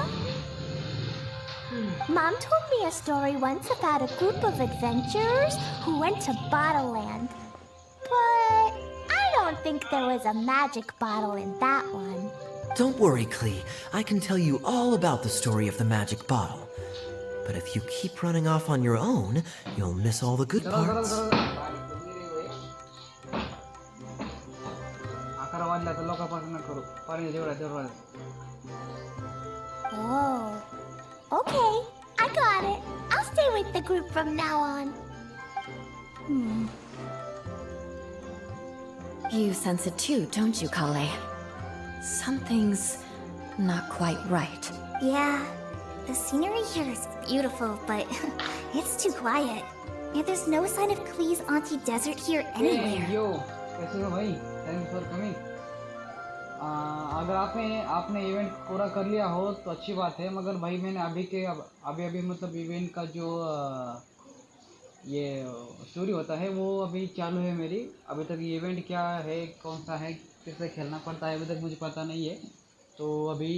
Mom told me a story once about a group of adventurers who went to Bottle Land. But I don't think there was a magic bottle in that one. Don't worry, Klee. I can tell you all about the story of the magic bottle. But if you keep running off on your own, you'll miss all the good parts. Oh, okay. I got it. I'll stay with the group from now on. You sense it too, don't you, Kale? Something's not quite right. Yeah, the scenery here is beautiful, but it's too quiet. And there's no sign of Klee's Auntie Desert here anywhere. Yo, कैसे हो भाई? Thanks for coming. अगर आपने event पूरा कर लिया हो तो अच्छी बात है, मगर भाई मैंने अभी मतलब इवेंट का जो ये स्टोरी होता है वो अभी चालू है मेरी. अभी तक ये इवेंट क्या है, कौन सा है, कैसे खेलना पड़ता है, अभी तक मुझे पता नहीं है. तो अभी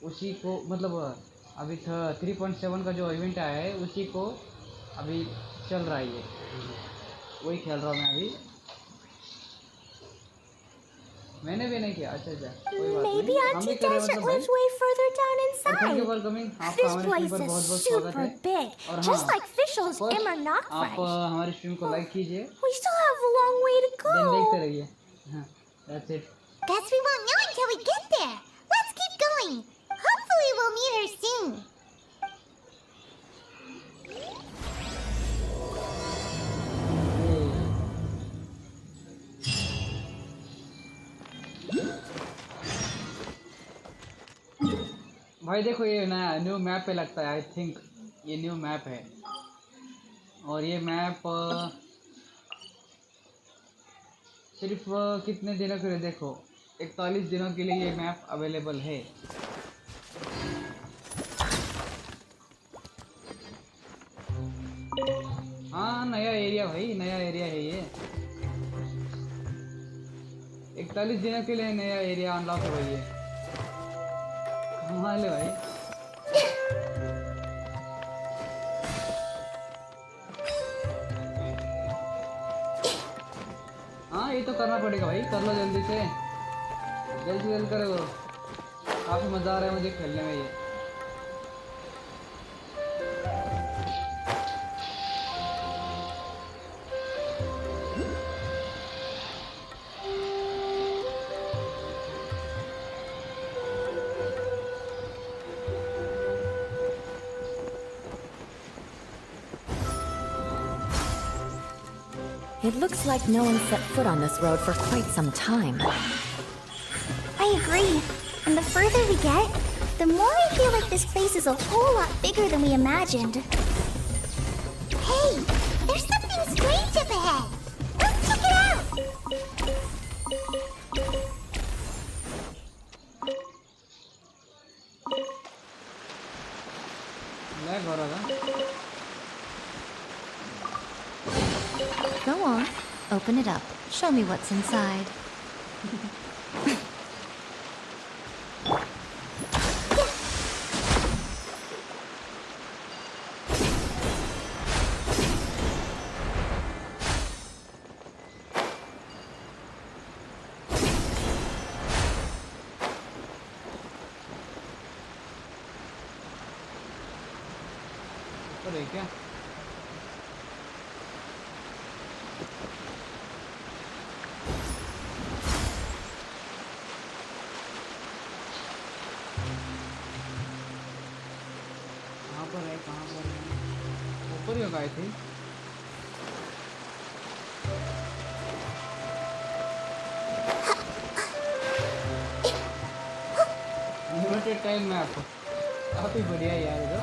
उसी को मतलब अभी 3.7 का जो इवेंट आया है उसी को अभी चल रहा है, ये वही खेल रहा हूँ मैं अभी. मैंने भी नहीं किया. अच्छा कोई बात नहीं. Maybe Auntie Desert lives way further down inside. Thank you for coming. This place is super big, just like Fischl's Immer आप Knockfresh. हमारे स्ट्रीम को लाइक कीजिए. We still have a long way to then देखते go. रहिए. That's it. Guess we won't know until we get there. Let's keep going. Hopefully we'll meet her soon. भाई देखो ये नया न्यू मैप पे लगता है. आई थिंक ये न्यू मैप है और ये मैप सिर्फ कितने दिनों के लिए, देखो 41 दिनों के लिए ये मैप अवेलेबल है. हाँ नया एरिया भाई, नया एरिया है ये. 41 दिनों के लिए नया एरिया अनलॉक हो रही है. ले भाई हाँ ये तो करना पड़ेगा भाई. कर लो जल्दी से, जल्दी करो. काफी मजा आ रहा है मुझे खेलने में ये. It looks like no one set foot on this road for quite some time. I agree. And the further we get, the more I feel like this place is a whole lot bigger than we imagined. Hey, there's something strange up ahead. Let's check it out. Lag हो रहा था. Go on, open it up. Show me what's inside. ऊपर है क्या? कहाँ पर है? ऊपर ही होगा I think. Limited time map काफी बढ़िया है यार इधर.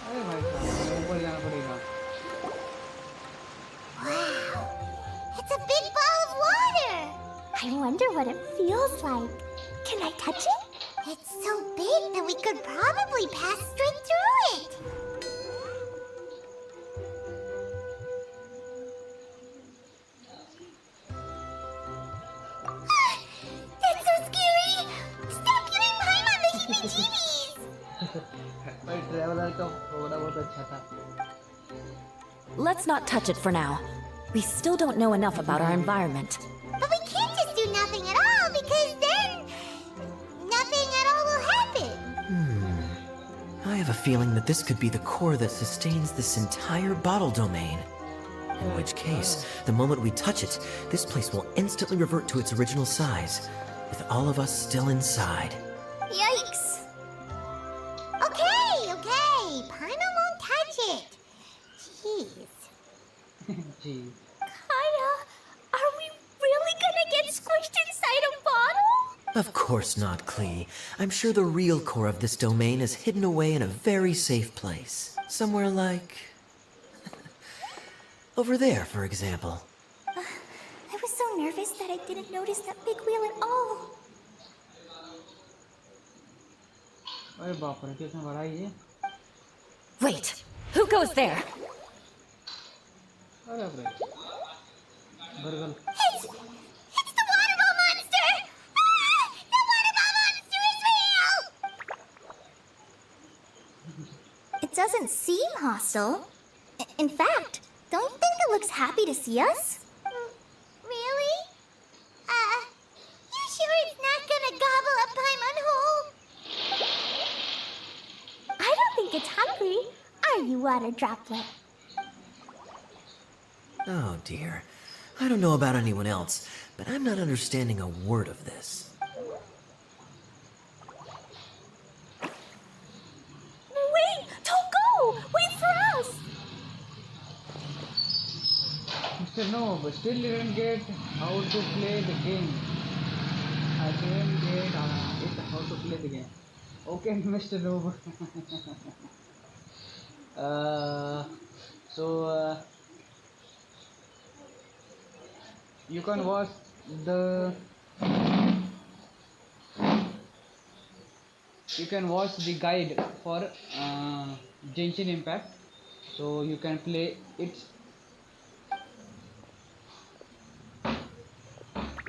अरे भाई साहब ऊपर जाना पड़ेगा. Wow, it's a big ball of water. I wonder what it feels like. Can I touch it? It's so big that we could probably pass straight through it. That's so scary! Stop giving Paimon the heebie-jeebies! भाई traveller का थोड़ा बहुत अच्छा था. Let's not touch it for now. We still don't know enough about our environment. But we can't just do nothing at all, because then nothing at all will happen. I have a feeling that this could be the core that sustains this entire bottle domain. In which case, the moment we touch it, this place will instantly revert to its original size, with all of us still inside. Yikes. Okay. Paimon won't touch it. Jeez. Jeez. Kaya, are we really gonna get squished inside a bottle? Of course not, Klee. I'm sure the real core of this domain is hidden away in a very safe place. Somewhere like... over there, for example. I was so nervous that I didn't notice that big wheel at all. अरे बाप रे कितना बड़ा है ये. Wait, who goes there? अरे बाप रे. बरगल. It's the water ball monster! Ah! The water ball monster is real! It doesn't seem hostile. In fact, don't you think it looks happy to see us? Really? You sure it's not gonna gobble up Paimon whole? I don't think it's hungry. Are you, water droplet? Oh dear. I don't know about anyone else, but I'm not understanding a word of this. Wait! Don't go! Wait for us! Mr. Noob still didn't get how to play the game. I didn't get how to play the game. Okay, Mr. Noob. So you can watch the guide for Genshin Impact, so you can play it.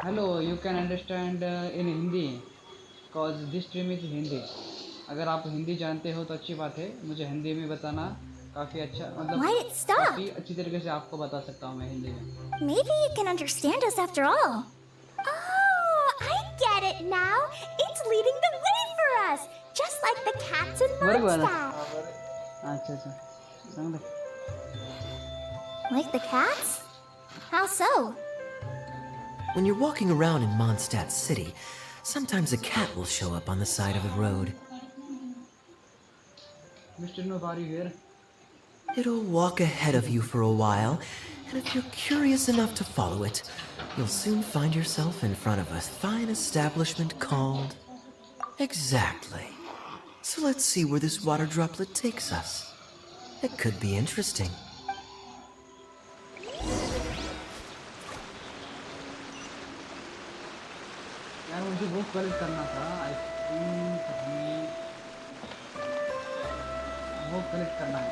Hello, you can understand in Hindi cause this stream is Hindi. अगर आप हिंदी जानते हो तो अच्छी बात है, मुझे हिंदी में बताना काफी अच्छा, मतलब Why did it stop? काफी अच्छी तरीके से आपको बता सकता हूँ मैं हिंदी में. Maybe you can understand us after all. Oh, I get it now. It's leading the way for us, just like the cats in Mondstadt. अच्छा सांग. Like the cats? How so? When you're walking around in Mondstadt City, sometimes a cat will show up on the side of the road. Mr. Noob, are you here? It'll walk ahead of you for a while, and if you're curious enough to follow it, you'll soon find yourself in front of a fine establishment called... Exactly. So let's see where this water droplet takes us. It could be interesting. यार मुझे वो collect करना था. I think हमें वो collect करना है.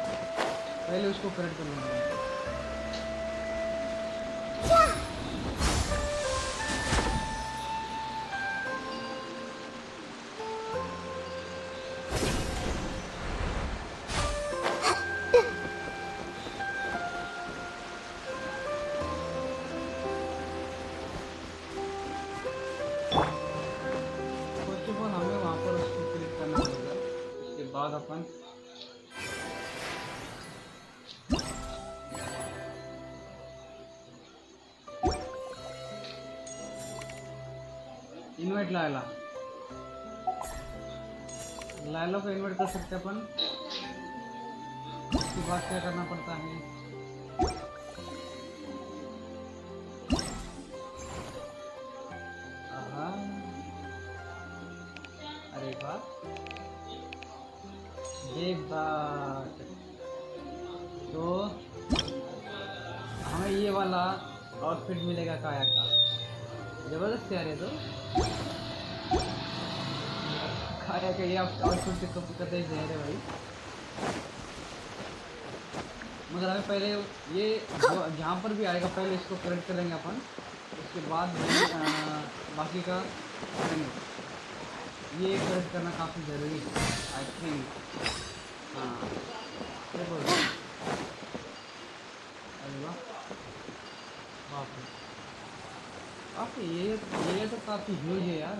पहले उसको कलेक्ट कर लूँगा. फर्स्ट ऑफ ऑल हमें वहाँ पर उसको कलेक्ट करना होगा. इसके बाद अपन इन्वाइट लायला को इन्वाइट कर सकते हैं अपन. उसके बाद क्या करना पड़ता है? अरे वाह, ये बात. तो हमें ये वाला आउटफिट मिलेगा काया का. जबरदस्त यार ये तो. आया कि ये आउटपुट के कतई ज़हर है भाई। मगर हमें पहले ये जहाँ पर भी आएगा पहले इसको करेक्ट करेंगे अपन, उसके बाद बाकी का करेंगे। ये करेक्ट करना काफ़ी ज़रूरी है आई थिंक। हाँ क्या बोल रहे हैं? अरे वाह बाप रे, काफ़ी ये तो काफ़ी ह्यूज है यार।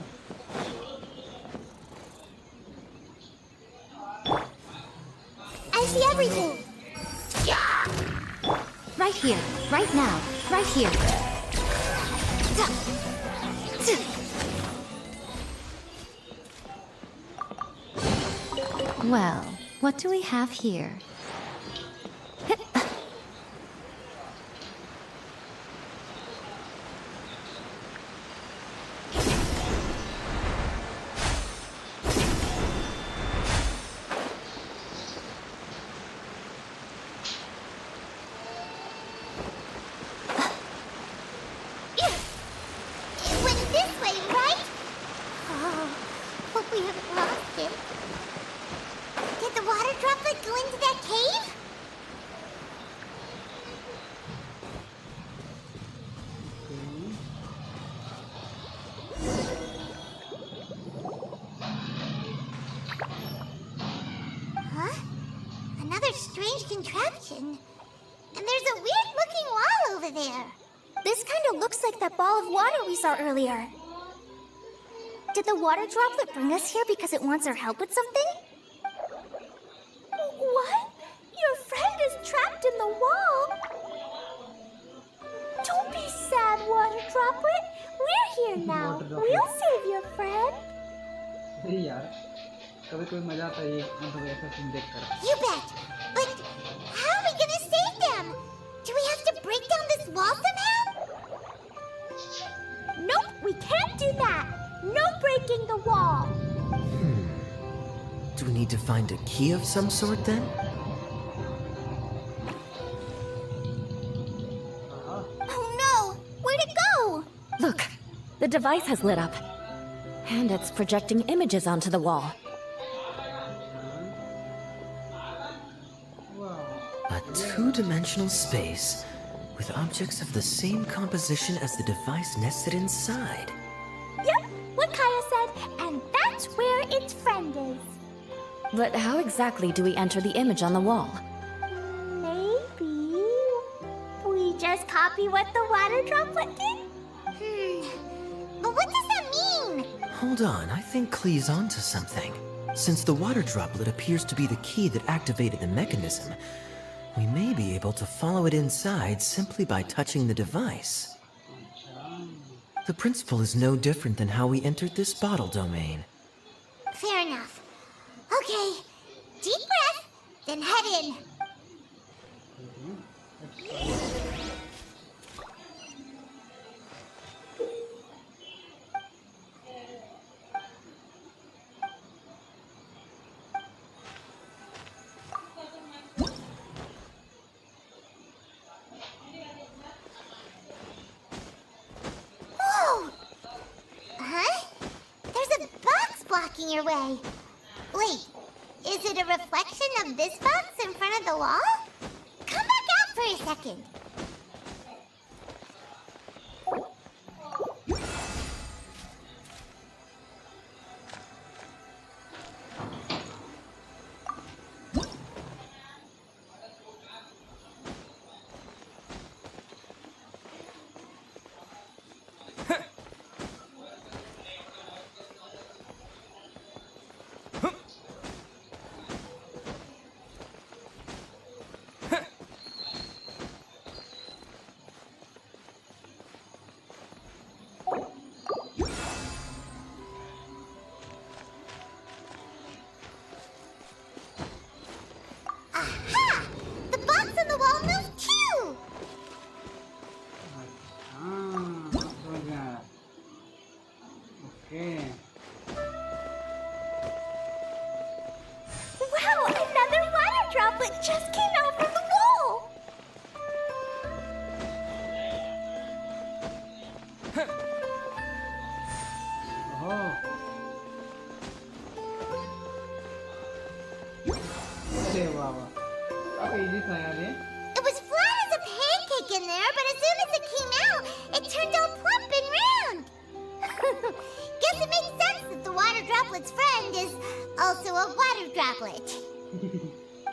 I see everything. Right here, right now, right here. Well, what do we have here? It went this way, right? Oh, hope we haven't lost it. Did the water droplet go into that cave? Huh? Another strange contraption. And there's a weird-looking wall over there. This kind of looks like that ball of water we saw earlier. Did the water droplet bring us here because it wants our help with something? What? Your friend is trapped in the wall? Don't be sad, water droplet. We're here now. Water droplet. We'll save your friend. सही यार, कभी कभी मजा आता है ये मतलब ऐसा सीन देखकर। You bet. But how are we gonna save them? Do we have to break down this wall somehow? Nope, we can't do that. No breaking the wall. Do we need to find a key of some sort then? Oh no! Where'd it go? Look, the device has lit up. And it's projecting images onto the wall. A two-dimensional space with objects of the same composition as the device nested inside. Yep, what Kaya said, and that's where its friend is. But how exactly do we enter the image on the wall? Maybe we just copy what the water droplet did? But what does that mean? Hold on, I think Klee's onto something. Since the water droplet appears to be the key that activated the mechanism, we may be able to follow it inside simply by touching the device. The principle is no different than how we entered this bottle domain. Fair enough. Okay, deep breath, then head in. Whoa! Huh? There's a box blocking your way. Wait, is it a reflection of this box in front of the wall? Come back out for a second. था यार ये? It was flat as a pancake in there, but as soon as it came out, it turned out plump and round. Guess it makes sense that the water droplet's friend is also a water droplet.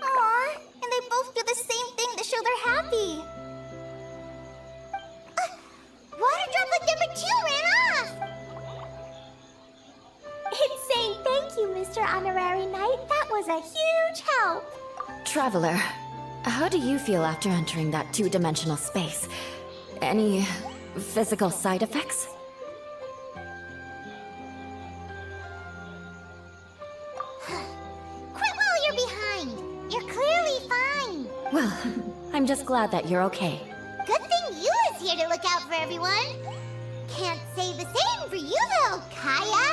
Aww, and they both do the same thing to show they're happy. Water droplet number 2 ran off! It's saying thank you, Mr. Honorary Knight. That was a huge help. Traveler, how do you feel after entering that two-dimensional space? Any physical side effects? Quit while you're behind. You're clearly fine. Well, I'm just glad that you're okay. Good thing Eula's here to look out for everyone. Can't say the same for you, though, Kaya.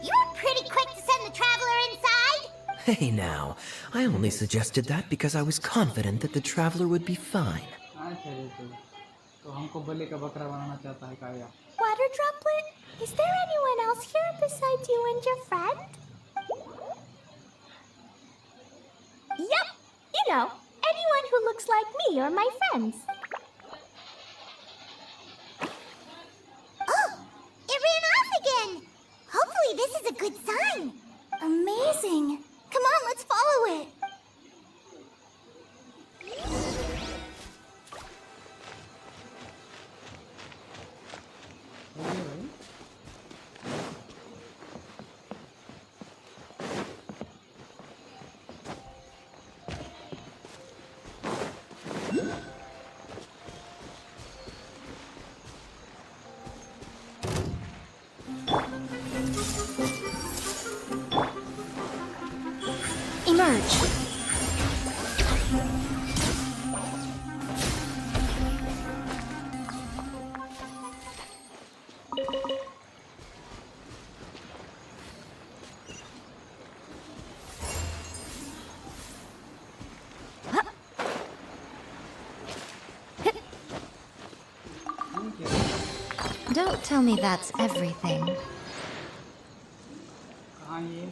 You were pretty quick to send the traveler inside. Hey now, I only suggested that because I was confident that the traveler would be fine. अच्छा जी तो हमको बलि का बकरा बनाना चाहता है काया. Water droplet, is there anyone else here besides you and your friend? Yep, you know, anyone who looks like me or my friends. Oh, it ran off again. Hopefully this is a good sign. Amazing. Come on, let's follow it. Emerge. Don't tell me that's everything. कहाँ ये?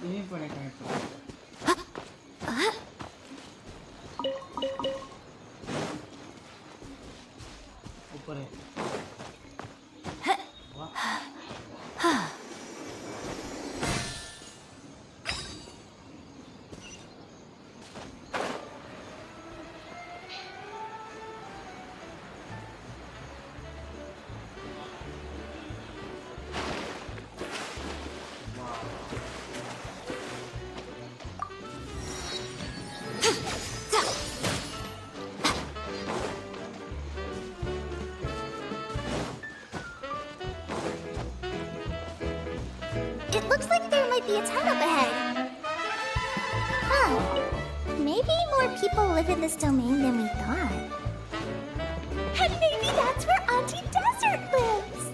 यहीं पर है कहीं पर. ऊपर है. It looks like there might be a town up ahead. Huh. Maybe more people live in this domain than we thought. And maybe that's where Auntie Desert lives!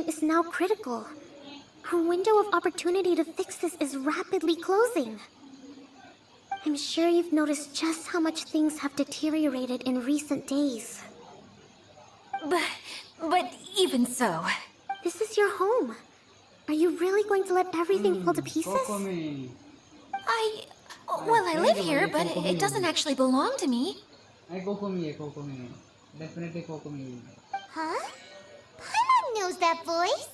Is now critical. Our window of opportunity to fix this is rapidly closing. I'm sure you've noticed just how much things have deteriorated in recent days. But even so... This is your home. Are you really going to let everything fall to pieces? Kokomi. Well, I live here, but it doesn't actually belong to me. Kokomi. Definitely Kokomi. Huh? Paimon knows that voice.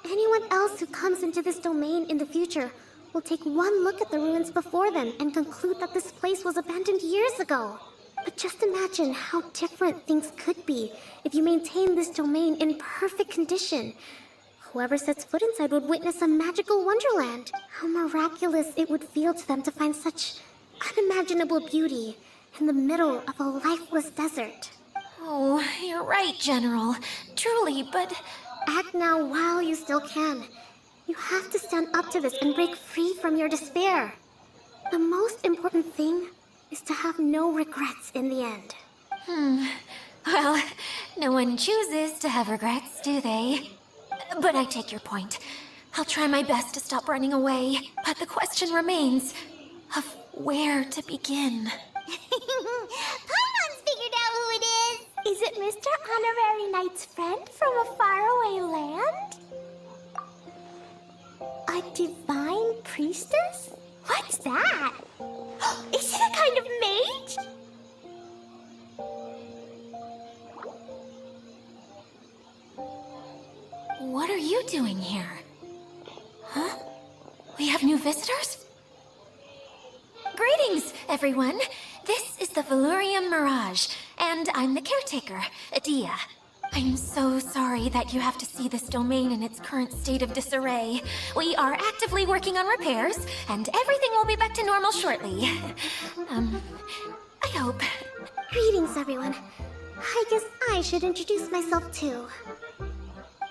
Anyone else who comes into this domain in the future will take one look at the ruins before them and conclude that this place was abandoned years ago. But just imagine how different things could be if you maintain this domain in perfect condition. Whoever sets foot inside would witness a magical wonderland. How miraculous it would feel to them to find such unimaginable beauty in the middle of a lifeless desert. Oh, you're right, General. Truly, but... Act now while you still can. You have to stand up to this and break free from your despair. The most important thing is to have no regrets in the end. Well, no one chooses to have regrets, do they? But I take your point. I'll try my best to stop running away. But the question remains of where to begin. Paimon's figured out who it is! Is it Mr. Honorary Knight's friend from a faraway land? A divine priestess? What's that? Is it a kind of mage? What are you doing here? Huh? We have new visitors? Greetings, everyone. This is the Valurium Mirage, and I'm the caretaker, Adia. I'm so sorry that you have to see this domain in its current state of disarray. We are actively working on repairs, and everything will be back to normal shortly. I hope. Greetings, everyone. I guess I should introduce myself too.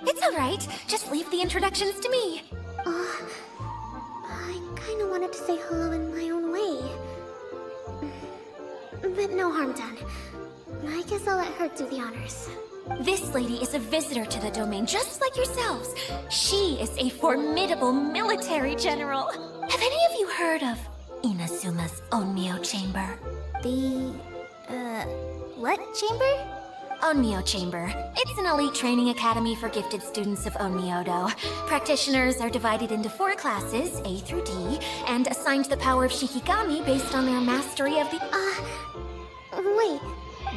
It's all right. Just leave the introductions to me. I kinda wanted to say hello in my own way. But no harm done. I guess I'll let her do the honors. This lady is a visitor to the domain, just like yourselves. She is a formidable military general. Have any of you heard of Inazuma's Onmyo Chamber? What chamber? Onmyo Chamber. It's an elite training academy for gifted students of Onmyodo. Practitioners are divided into 4 classes, A through D, and assigned the power of Shikigami based on their mastery of the... Wait.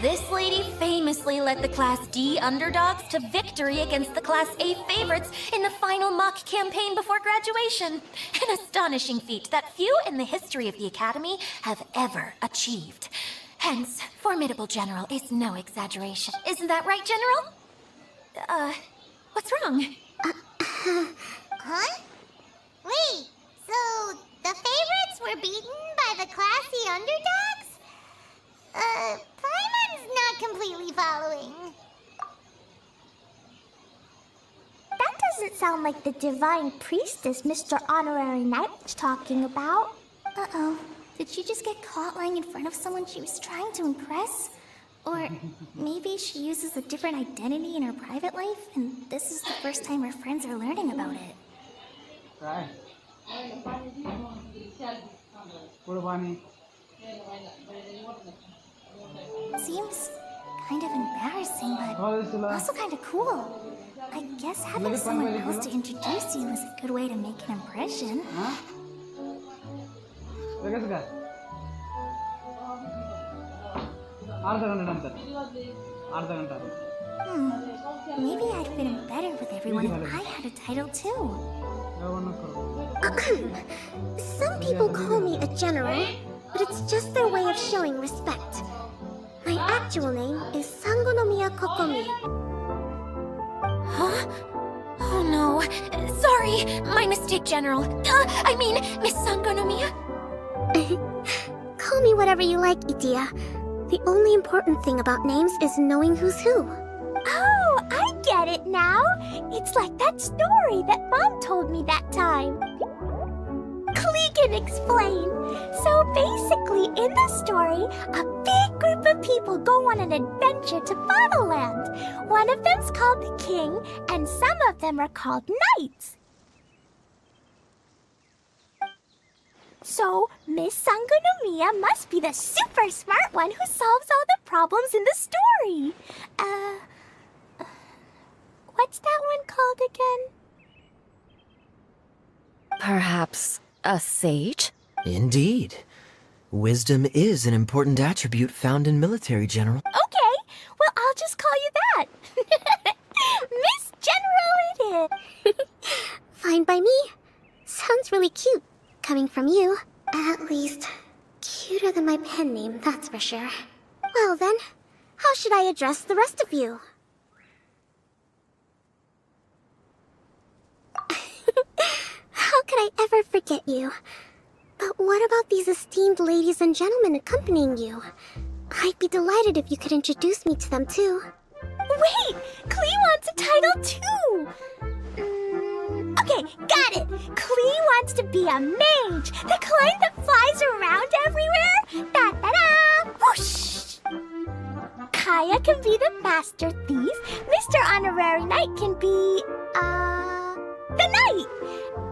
This lady famously led the Class D underdogs to victory against the Class A favorites in the final mock campaign before graduation. An astonishing feat that few in the history of the academy have ever achieved. Hence, formidable general is no exaggeration. Isn't that right, General? What's wrong? Huh? Wait, so the favorites were beaten by the classy underdogs? Paimon's not completely following. That doesn't sound like the divine priestess Mr. Honorary Knight was talking about. Uh-oh. Did she just get caught lying in front of someone she was trying to impress? Or maybe she uses a different identity in her private life, and this is the first time her friends are learning about it. Right. Seems kind of embarrassing, but also kind of cool. I guess having someone else to introduce you is a good way to make an impression. Huh? Maybe I'd fit in better with everyone if I had a title too. Some people call me a general, but it's just their way of showing respect. My actual name is Sangonomiya Kokomi. Huh? Oh no. Sorry, my mistake, General. I mean, Miss Sangonomiya. Call me whatever you like, Idia. The only important thing about names is knowing who's who. Oh, I get it now. It's like that story that Mom told me that time. Can explain. So basically, in the story, a big group of people go on an adventure to Bottleland. One of them's called the King, and some of them are called Knights. So, Miss Sangonomiya must be the super smart one who solves all the problems in the story. What's that one called again? Perhaps a sage? Indeed. Wisdom is an important attribute found in military, General. Okay, well, I'll just call you that. Miss General it is. Fine by me. Sounds really cute, coming from you. At least, cuter than my pen name, that's for sure. Well then, how should I address the rest of you? I ever forget you. But what about these esteemed ladies and gentlemen accompanying you? I'd be delighted if you could introduce me to them too. Wait! Klee wants a title too! Okay, got it! Klee wants to be a mage! The kind that flies around everywhere! Da-da-da! Whoosh! Kaya can be the Master Thief. Mr. Honorary Knight can be, the Knight!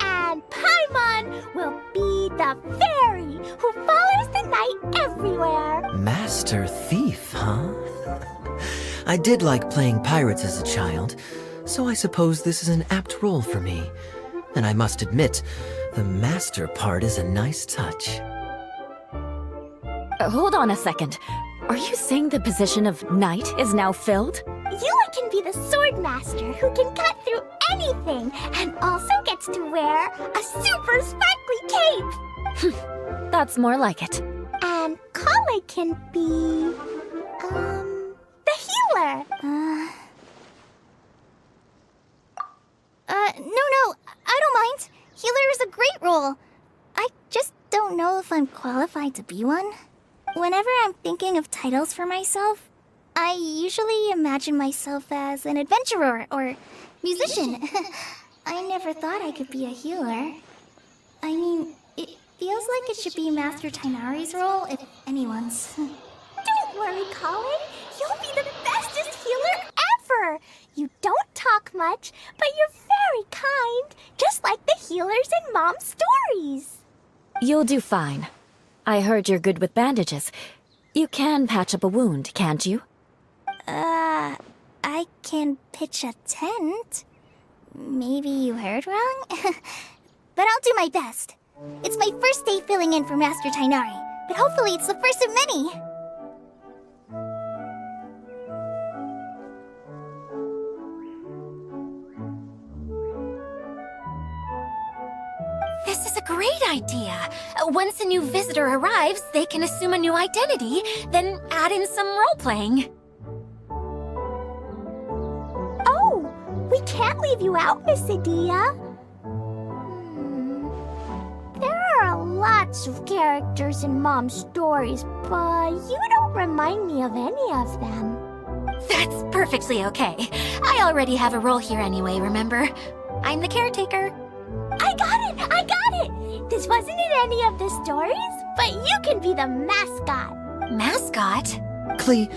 And Paimon will be the fairy who follows the knight everywhere. Master Thief, huh? I did like playing pirates as a child, so I suppose this is an apt role for me. And I must admit, the master part is a nice touch. Hold on a second. Are you saying the position of knight is now filled? Yua can be the sword master who can cut through anything and also gets to wear a super sparkly cape. That's more like it. And Kale can be, the healer. No, I don't mind. Healer is a great role. I just don't know if I'm qualified to be one. Whenever I'm thinking of titles for myself, I usually imagine myself as an adventurer or musician. I never thought I could be a healer. I mean, it feels like it should be Master Tainari's role if anyone's. Don't worry, Colin. You'll be the bestest healer ever. You don't talk much, but you're very kind, just like the healers in Mom's stories. You'll do fine. I heard you're good with bandages. You can patch up a wound, can't you? I can pitch a tent. Maybe you heard wrong? But I'll do my best. It's my first day filling in for Master Tainari, but hopefully it's the first of many. This is a great idea. Once a new visitor arrives, they can assume a new identity, then add in some role-playing. Oh, we can't leave you out, Miss Adia. There are lots of characters in Mom's stories, but you don't remind me of any of them. That's perfectly okay. I already have a role here anyway, remember? I'm the caretaker. I got it! This wasn't in any of the stories, but you can be the mascot. Mascot? Klee,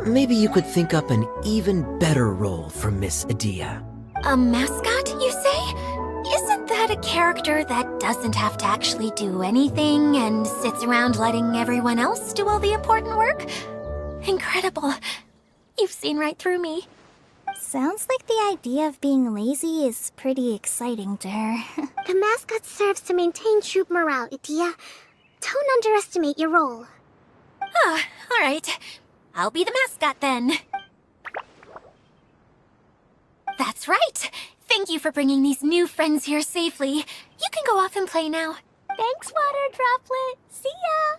maybe you could think up an even better role for Miss Adia. A mascot, you say? Isn't that a character that doesn't have to actually do anything and sits around letting everyone else do all the important work? Incredible. You've seen right through me. Sounds like the idea of being lazy is pretty exciting to her. The mascot serves to maintain troop morale, Adia. Don't underestimate your role. Ah, all right. I'll be the mascot then. That's right. Thank you for bringing these new friends here safely. You can go off and play now. Thanks, Water Droplet. See ya!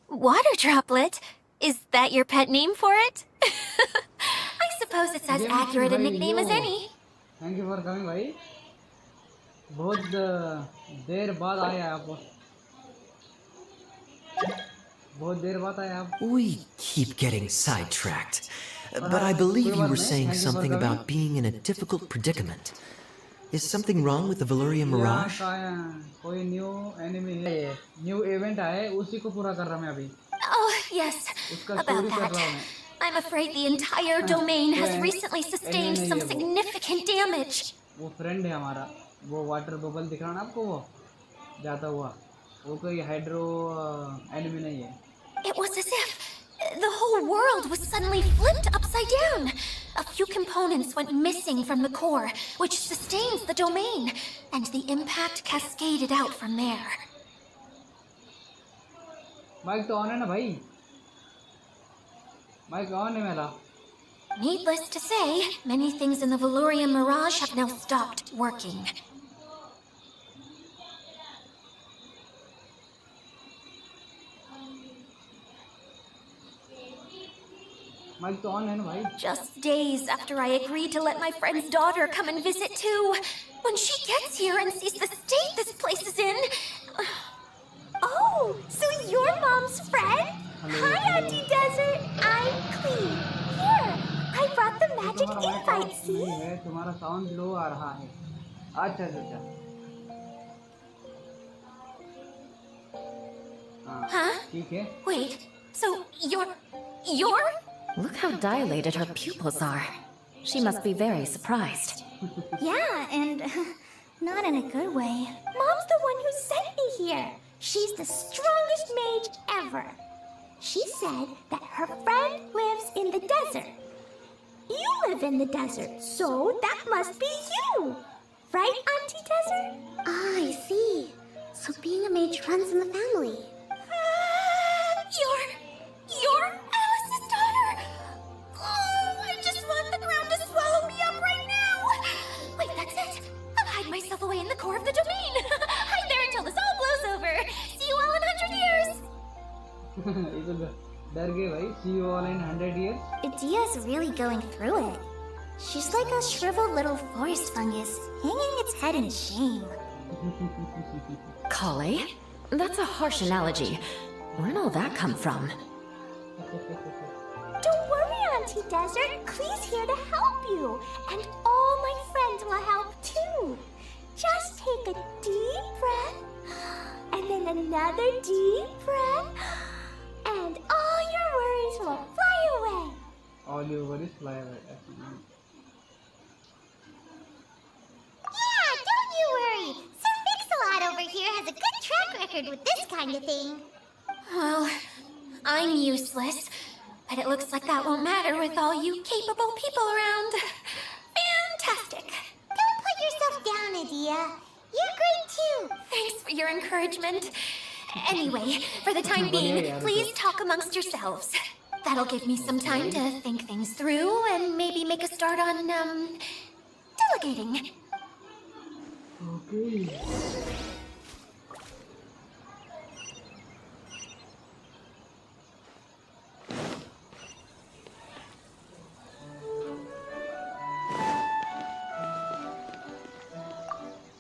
Water Droplet? Is that your pet name for it? I suppose it's as accurate a nickname as any. Thank you for coming, भाई. बहुत देर बाद आए आप. बहुत देर बाद आए आप. We keep getting sidetracked. But I believe you were saying something about being in a difficult predicament. Is something wrong with the Valyria Mirage? कोई न्यू एनिमी है, न्यू इवेंट आया, उसी को पूरा कर रहा मैं अभी. Oh, yes. About that. I'm afraid the entire domain has recently sustained some significant damage. वो फ्रेंड है हमारा, वो वाटर बबल दिख रहा ना आपको, वो जाता हुआ, वो कोई हाइड्रो एनिमी नहीं है. It was as if the whole world was suddenly flipped upside down. A few components went missing from the core, which sustains the domain, and the impact cascaded out from there. Mike तो on है ना भाई, mic on है मेरा. Needless to say, many things in the Valyria Mirage have now stopped working. Mike तो on है ना भाई. Just days after I agreed to let my friend's daughter come and visit too. When she gets here and sees the state this place is in... Oh, so you're Mom's friend? Hi, Auntie Desert. I'm Clee. Here, I brought the magic invite, see? तुम्हारा sound लो आ रहा है. अच्छा अच्छा. Huh? ठीक है. Wait, so you're... Look how dilated her pupils are. She must be very surprised. Yeah, and not in a good way. Mom's the one who sent me here. She's the strongest mage ever. She said that her friend lives in the desert. You live in the desert, so that must be you. Right, Auntie Desert? Ah, I see. So being a mage runs in the family. You're Alice's daughter! Oh, I just want the ground to swallow me up right now! Wait, that's it! I'll hide myself away in the core of the domain! Hide there until this all blows over! See you all in 100 years! ये तो डर गए भाई. See you all in 100 years. Idia's really going through it. She's like a shriveled little forest fungus, hanging its head in shame. Kale? That's a harsh analogy. Where'd all that come from? Don't worry, Auntie Desert. Klee's here to help you. And all my friends will help too. Just take a deep breath. And then another deep breath. And all your worries will fly away. All your worries fly away. Yeah, don't you worry. Sir Mix-a-Lot over here has a good track record with this kind of thing. Well, I'm useless, but it looks like that won't matter with all you capable people around. Fantastic! Don't put yourself down, Idia. You're great too. Thanks for your encouragement. Anyway, for the time being, please talk amongst yourselves. That'll give me some time to think things through and maybe make a start on, delegating. Okay.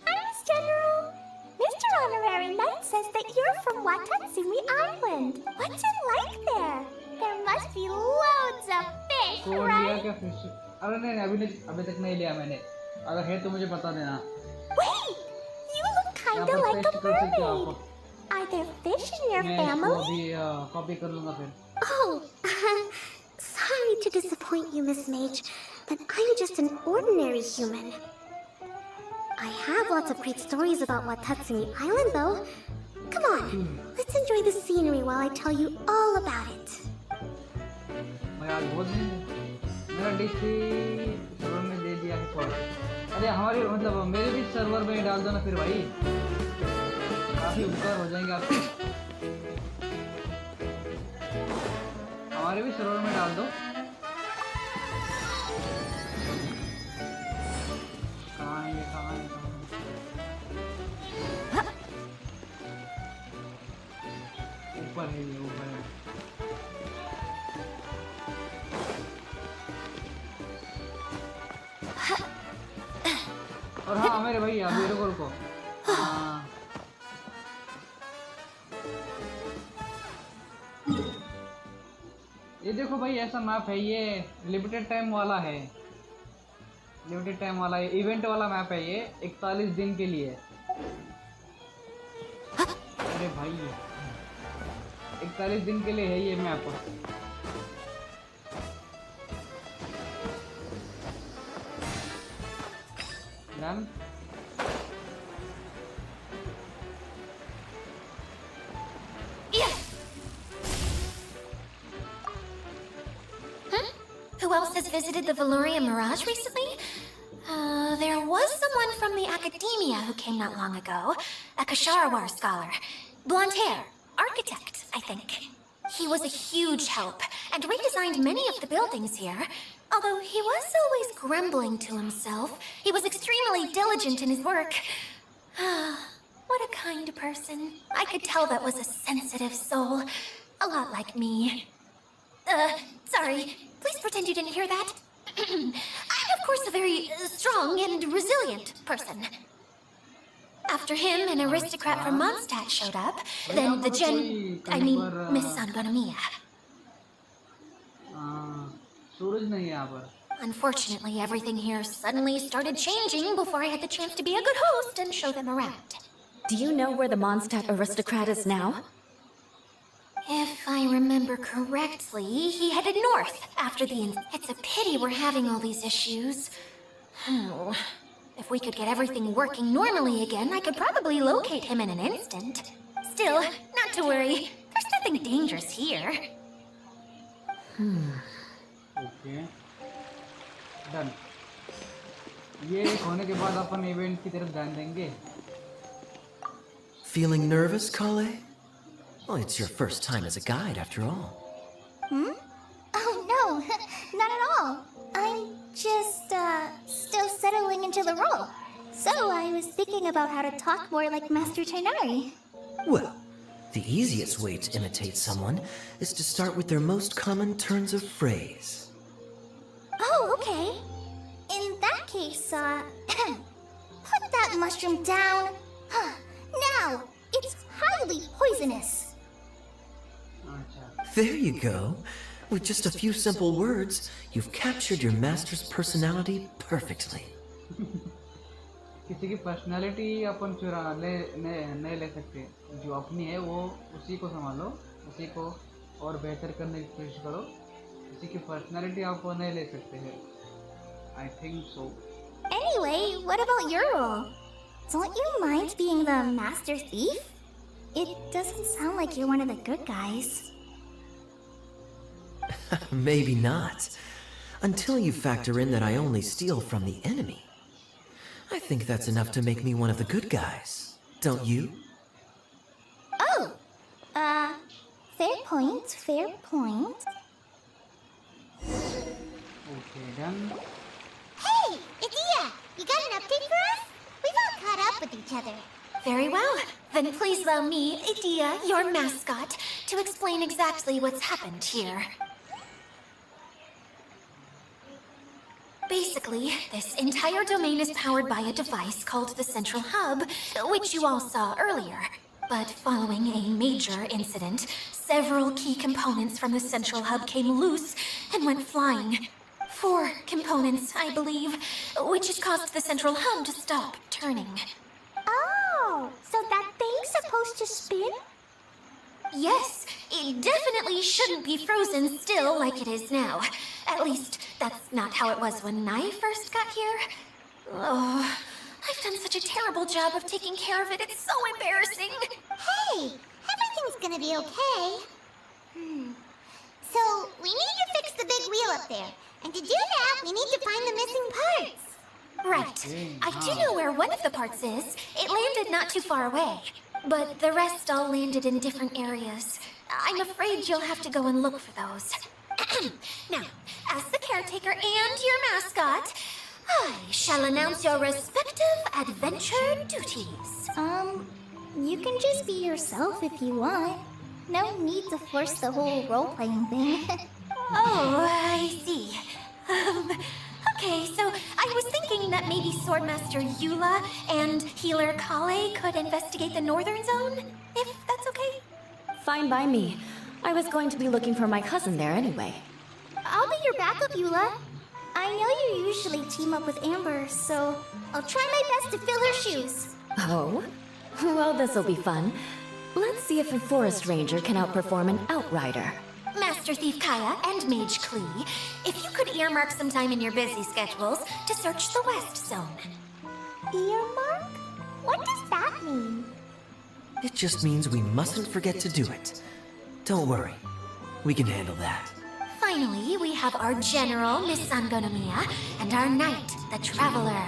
Thanks, General. Mr. Honorary Knight says that you're from Watatsumi Island. What's it like there? There must be loads of fish, तो लिया right? क्या fish? अरे नहीं अभी तक नहीं लिया मैंने. अगर है तो मुझे बता देना. Wait! You look यहाँ kinda पर like टेस्ट a कर सकते हो mermaid. आप. Are there fish in your मैं इसको family? अभी कॉपी कर लूँगा फिर. Oh, sorry to disappoint you, Miss Mage, but I'm just an ordinary human. I have lots of great stories about Watatsumi Island, though. Come on, let's enjoy the scenery while I tell you all about it. मैं आज बहुत दिन मेरा dish भी server में दे दिया है थोड़ा. अरे हमारे मतलब मेरे भी सर्वर में डाल दो ना फिर भाई. काफी उपकार हो जाएंगे आपके. हमारे भी सर्वर में डाल दो. कहाँ है ये कहाँ है ऊपर है ये ऊपर है. और हाँ मेरे भैया अभी रुको. हाँ ये देखो भाई ऐसा मैप है. ये लिमिटेड टाइम वाला है. लिमिटेड टाइम वाला है. इवेंट वाला मैप है ये. 41 दिन के लिए. अरे भाई 41 दिन के लिए है ये map. Done. Who else has visited the Veluria Mirage recently? There was someone from the academia who came not long ago. A Kasharawar scholar. Blonde hair. Architect, I think. He was a huge help, and redesigned many of the buildings here. Although he was always grumbling to himself, he was extremely diligent in his work. What a kind person. I could tell that was a sensitive soul. A lot like me. Sorry. Please pretend you didn't hear that. I'm, of course, a very strong and resilient person. After him, an aristocrat from Mondstadt showed up. Then the Miss Sangonomiya. सूरज नहीं है यहाँ पर. Unfortunately, everything here suddenly started changing before I had the chance to be a good host and show them around. Do you know where the Mondstadt aristocrat is now? If I remember correctly, he headed north after the It's a pity we're having all these issues. Oh, if we could get everything working normally again, I could probably locate him in an instant. Still, not to worry. There's nothing dangerous here. Okay. Done. ये होने के बाद अपन event की तरफ ध्यान देंगे. Feeling nervous, Kale? Well, it's your first time as a guide, after all. Oh no, not at all. I'm just, still settling into the role. So I was thinking about how to talk more like Master Tighnari. Well, the easiest way to imitate someone is to start with their most common turns of phrase. Oh, okay. In that case, put that mushroom down. Now, it's highly poisonous. There you go. With just a few simple words, you've captured your master's personality perfectly. किसी की personality अपन चुरा नहीं ले सकते. जो अपनी है वो उसी को संभालो, उसी को और बेहतर करने की कोशिश करो. किसी की पर्सनालिटी आप नहीं ले सकते हैं. I think so. Anyway, what about your role? Don't you mind being the master thief? It doesn't sound like you're one of the good guys. Maybe not. Until you factor in that I only steal from the enemy. I think that's enough to make me one of the good guys. Don't you? Oh! Fair point, fair point. Okay, done. Hey, Idia! You got an update for us? We've all caught up with each other. Very well. Then please allow me, Idia, your mascot, to explain exactly what's happened here. Basically, this entire domain is powered by a device called the Central Hub, which you all saw earlier. But following a major incident, several key components from the Central Hub came loose and went flying. 4 components, I believe, which has caused the Central Hub to stop turning. Oh, so that thing's supposed to spin? Yes, it definitely shouldn't be frozen still like it is now. At least, that's not how it was when I first got here. Oh, I've done such a terrible job of taking care of it, it's so embarrassing. Hey, everything's gonna be okay. So, we need to fix the big wheel up there. And to do that, we need to find the missing parts. Right. I do know where one of the parts is. It landed not too far away. But the rest all landed in different areas. I'm afraid you'll have to go and look for those. Now, as the caretaker and your mascot, I shall announce your respective adventure duties. You can just be yourself if you want. No need to force the whole role-playing thing. Oh, I see. Okay, so I was thinking that maybe Swordmaster Eula and Healer Kale could investigate the northern zone, if that's okay? Fine by me. I was going to be looking for my cousin there anyway. I'll be your backup, Eula. I know you usually team up with Amber, so I'll try my best to fill her shoes. Oh? Well, this'll be fun. Let's see if a forest ranger can outperform an outrider. Master Thief Kaya and Mage Klee, if you could earmark some time in your busy schedules to search the West Zone. Earmark? What does that mean? It just means we mustn't forget to do it. Don't worry. We can handle that. Finally, we have our General, Miss Sangonomiya, and our Knight, the Traveler.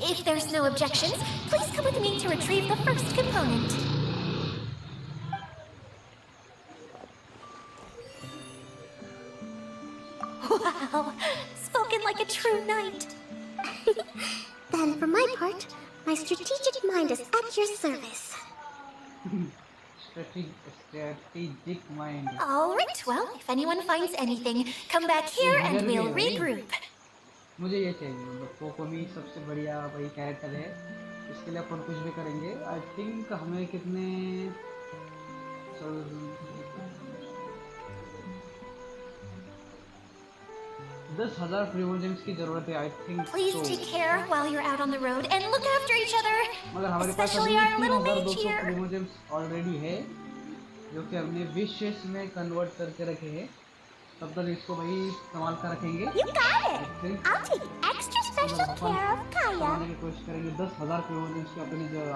If there's no objections, please come with me to retrieve the first component. Wow, spoken like a true knight. Then, for my part, my strategic mind is at your service. strategic mind. Alright, well, if anyone finds anything, come back here and we'll regroup. मुझे ये चाहिए, मतलब कोकोमी सबसे बढ़िया वही character है, इसके लिए अपन कुछ भी करेंगे। आई थिंक हमें कितने 10,000 प्रीमोजेम्स की जरूरत है I think. Please take care while you're out on the road and look after each other. मगर हमारे पास Especially our little mage 3,200 here. Primogems already है, जो कि हमने विशेष में कन्वर्ट करके रखे हैं। तब तक इसको भाई संभाल कर रखेंगे। You got it! I'll take extra special care of Kaya. बनाने की कोशिश करेंगे। 10,000 प्रीमोजेम्स की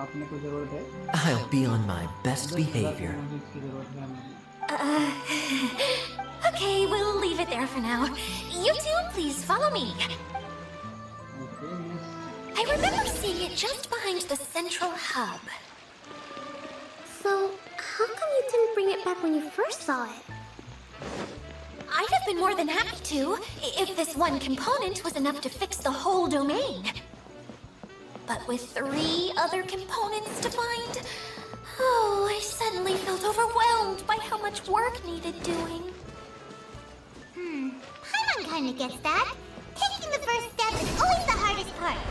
अपने को जरूरत है। I'll be on my best behavior. प्रीमोजेम्स की जरूरत है हमें। Okay, we'll leave it there for now. You two, please follow me. Okay, yes. I remember seeing it just behind the central hub. So, how come you didn't bring it back when you first saw it? I'd have been more than happy to, if this one component was enough to fix the whole domain. But with 3 other components to find, oh, I suddenly felt overwhelmed by how much work needed doing. Paimon kinda gets that. Taking the first step is always the hardest part.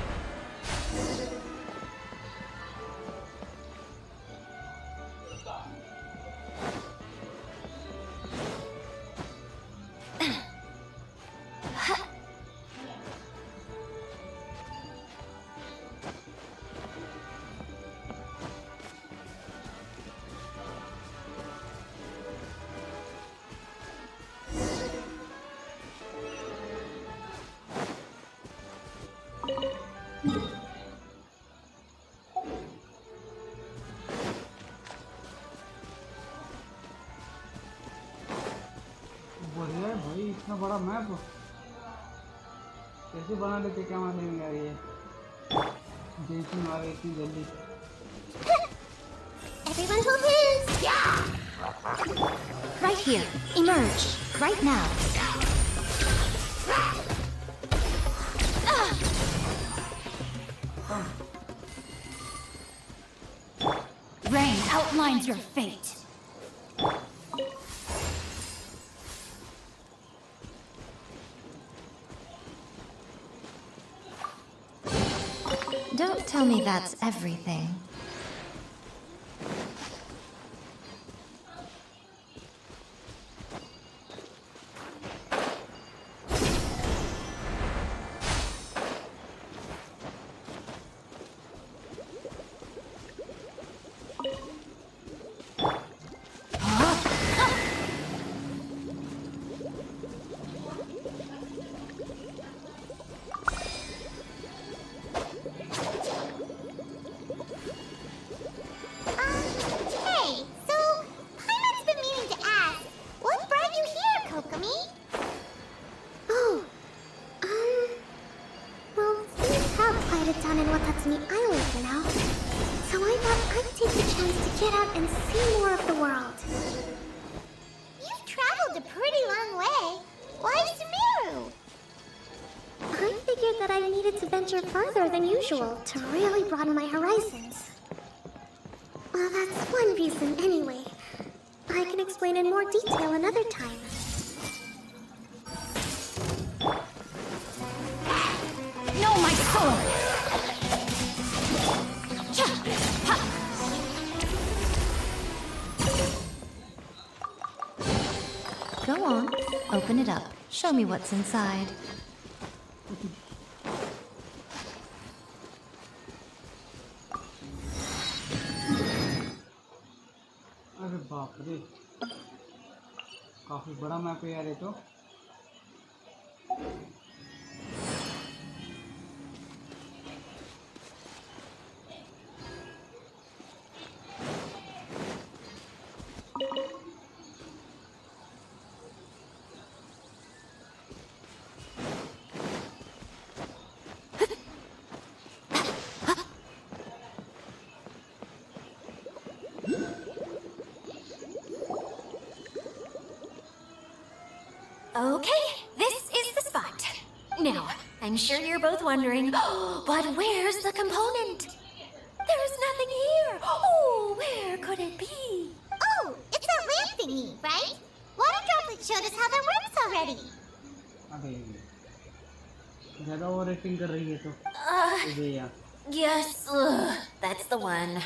बढ़िया है भाई, इतना बड़ा map कैसे बना लेते, क्या मालूम यार ये जेंशिन आ गई इतनी जल्दी। Everyone hold hands! Right here. Emerge. Right now. Rain outlines your fate. Don't tell me that's everything. Hey, so Paimon's been meaning to ask, what brought you here, Kokomi? Oh, well, things have quieted down in Watatsumi Island for now, so I thought I'd take the chance to get out and see more of the world. You've traveled a pretty long way. Why Sumeru? I figured that I needed to venture further than usual to really broaden my horizons. Well, that's one reason anyway. I can explain in more detail another time. No, my sword! Go on. Open it up. Show me what's inside. अरे बाप रे, काफी बड़ा map है यार ये तो। Okay, this is the spot. Now, I'm sure you're both wondering, but where's the component? There's nothing here. Oh, where could it be? thingy, right? Water droplets showed us how that works already. अबे ज़्यादा over acting कर रही है तो ये Yes, that's the one.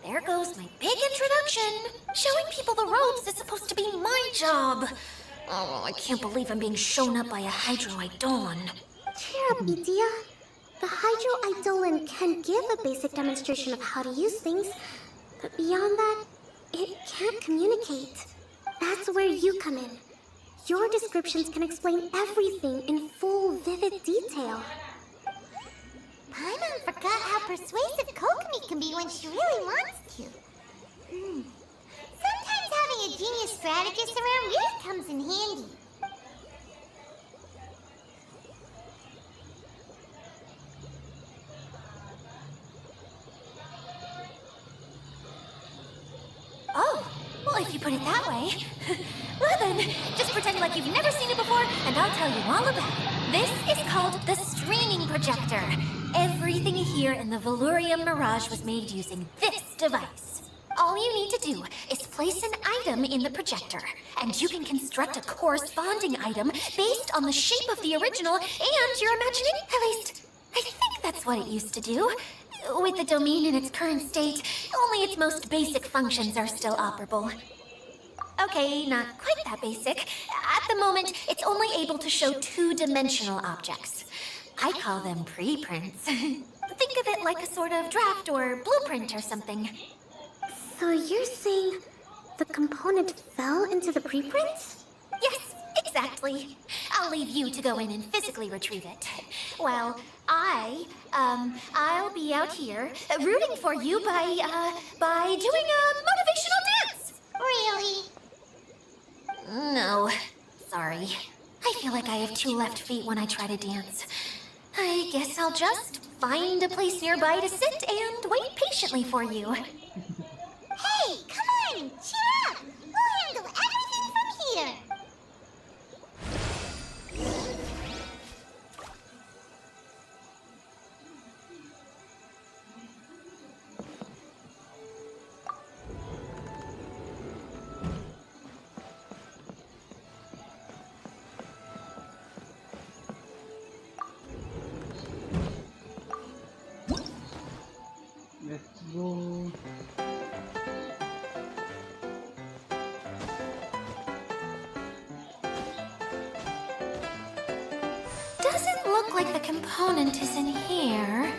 There goes my big introduction. Showing people the ropes is supposed to be my job. Oh, I can't believe I'm being shown up by a hydroidolon. Cheer up, Edea. The hydroidolon can give a basic demonstration of how to use things, but beyond that, it can't communicate. That's where you come in. Your descriptions can explain everything in full, vivid detail. Paimon forgot how persuasive Kokomi can be when she really wants to. Sometimes having a genius strategist around really comes in handy. Oh, well, if you put it that way. Well then, just pretend like you've never seen it before, and I'll tell you all about it. This is called the streaming projector. Everything here in the Valurium Mirage was made using this device. All you need to do is place an item in the projector, and you can construct a corresponding item based on the shape of the original and your imagining. At least, I think that's what it used to do. With the domain in its current state, only its most basic functions are still operable. Okay, not quite that basic. At the moment, it's only able to show two-dimensional objects. I call them preprints. Think of it like a sort of draft or blueprint or something. So you're saying the component fell into the preprints? Yes, exactly. I'll leave you to go in and physically retrieve it. Well, I'll be out here rooting for you by doing a motivational dance. Really? No, sorry. I feel like I have two left feet when I try to dance. I guess I'll just find a place nearby to sit and wait patiently for you. Hey, come on! Cheer up! We'll handle everything from here! Let's go. Doesn't look like the component is in here.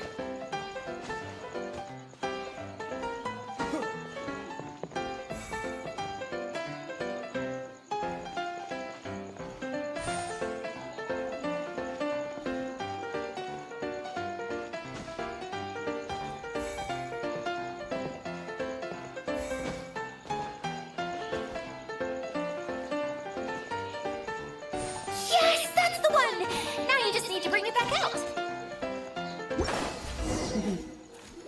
Yes, that's the one! Now you just need to bring it back out.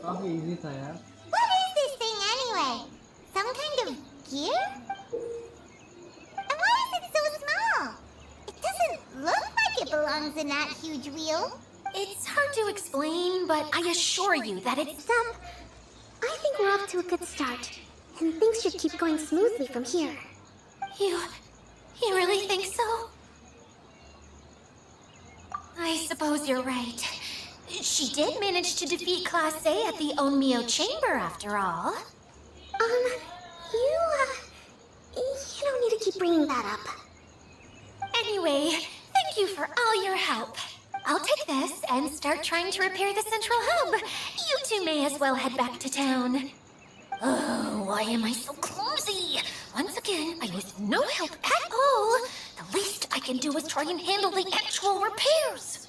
काफी easy था यार. What is this thing anyway? Some kind of gear? And why is it so small? It doesn't look like it belongs in that huge wheel. It's hard to explain, but I assure you that it's... Stop. I think we're off to a good start, and things should keep going smoothly from here. You really think so? I suppose you're right. She did manage to defeat Class A at the Onmyo Chamber, after all. You don't need to keep bringing that up. Anyway, thank you for all your help. I'll take this and start trying to repair the central hub. You two may as well head back to town. Oh, why am I so clumsy? Once again, I was no help at all. The least I can do is try and handle the actual repairs.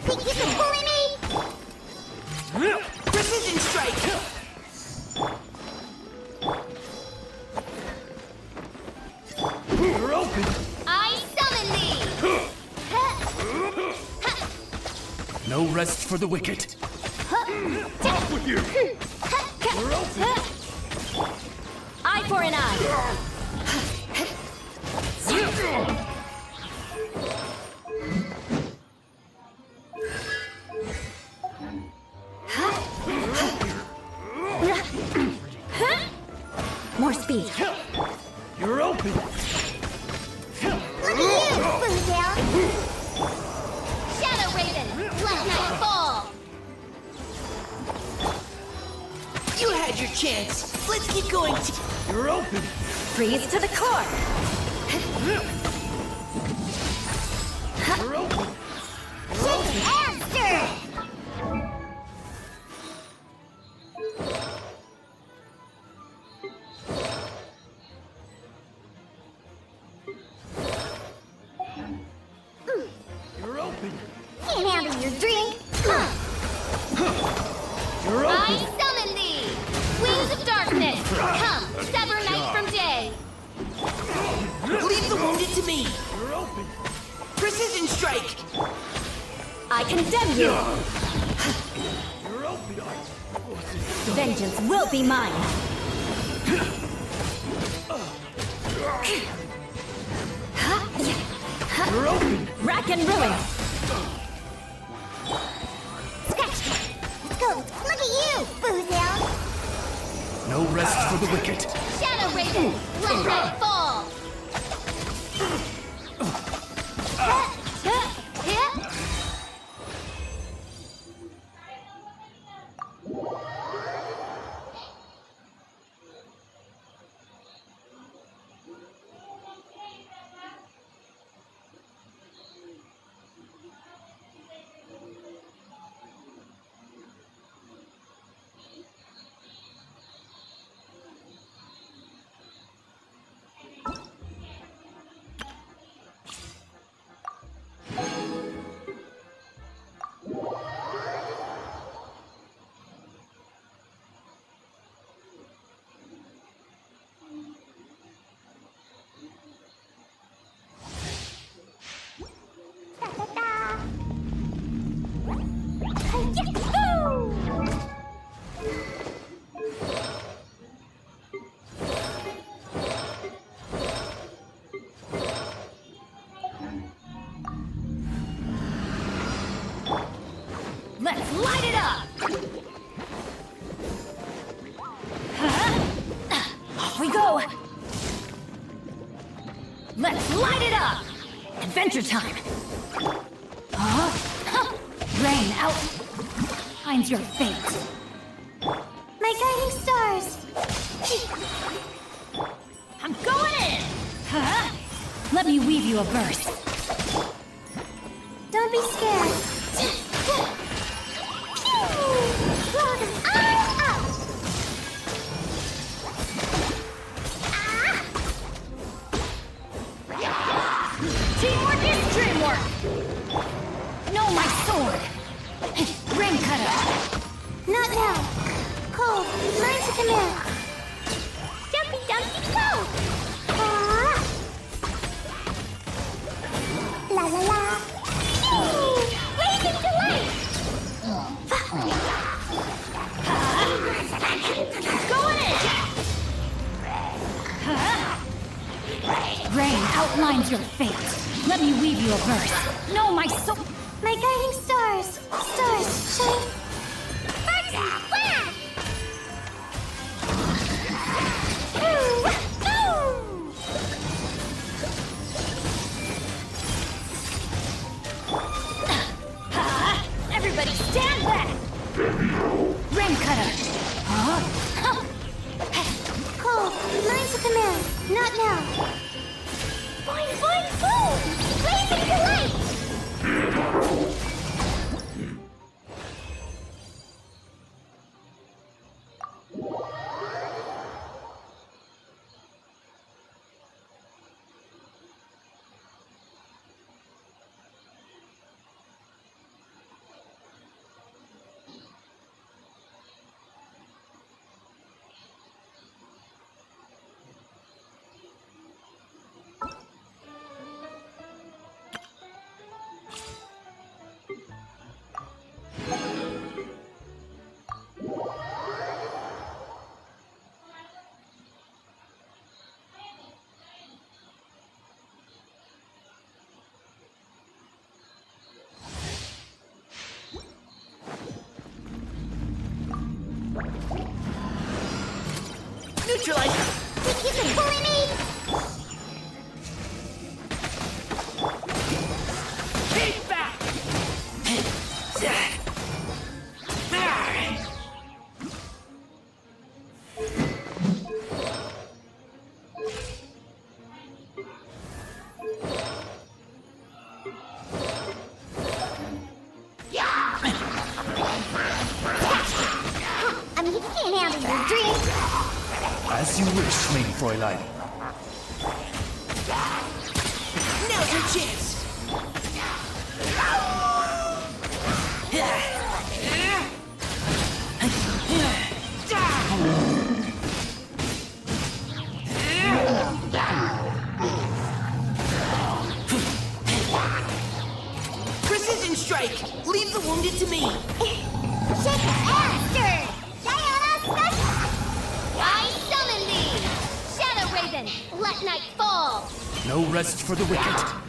Think you can bully me? Precision strike! You're open! I summon thee! No rest for the wicked. Off with you! You're open! Eye for an eye. More speed. You're open! Look at you, Boomtail! Shadow Raven, let night fall! You had your chance. Let's get going. You're open! Freeze to the core. You're open! Shake and stir! You're open! Can't handle your drink! You're I open! summon thee! Wings of darkness! Come, sever night from day! Leave the wounded to me. You're open! Precision strike! I condemn you. You're open! Vengeance will be mine. You're open! Rack and ruin. Scratch! Let's go! Look at you, Boozle! No rest for the wicked. Shadow Raven! Let night fall! Let's light it up! Off we go! Let's light it up! Adventure time! Rain out! Finds your fate! My guiding stars! I'm going in! Let me weave you a verse. Don't be scared. Teamwork is dreamwork! No, my sword! Ring cutter! Not now. Cold, learn to command. Jumpy Dumpty Go! La la la. Raven Delight! Going in! Rain outlines your fate. Let me weave you a verse. No, my soul. My guiding stars. Stars, shine. Flash! Everybody stand back! Ring cutter! Cold, learn to command. Not now. Boing, boing, boom! Raven Delight! Neutralize! Think you can bully me? Keep back! I mean, you can't handle your dreams. As you wish, Lady Fräulein. Now's your chance! Precision strike! Leave the wounded to me! Shake the aster! I summon thee! Shadow Raven, let night fall! No rest for the wicked.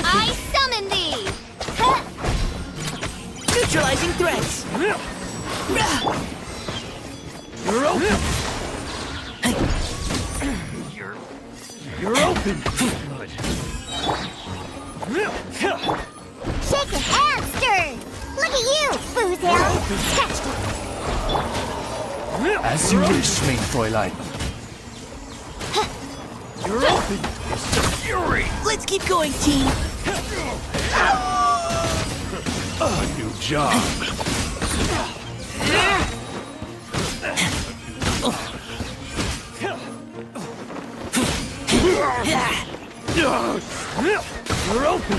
I summon thee! Neutralizing threats. You're open. You're open. Good. Shaken and stirred. Look at you, Foozle. Scratched it. As you wish, main Fräulein. You're open. Mr. Fury. Let's keep going, team. A new job. You're open.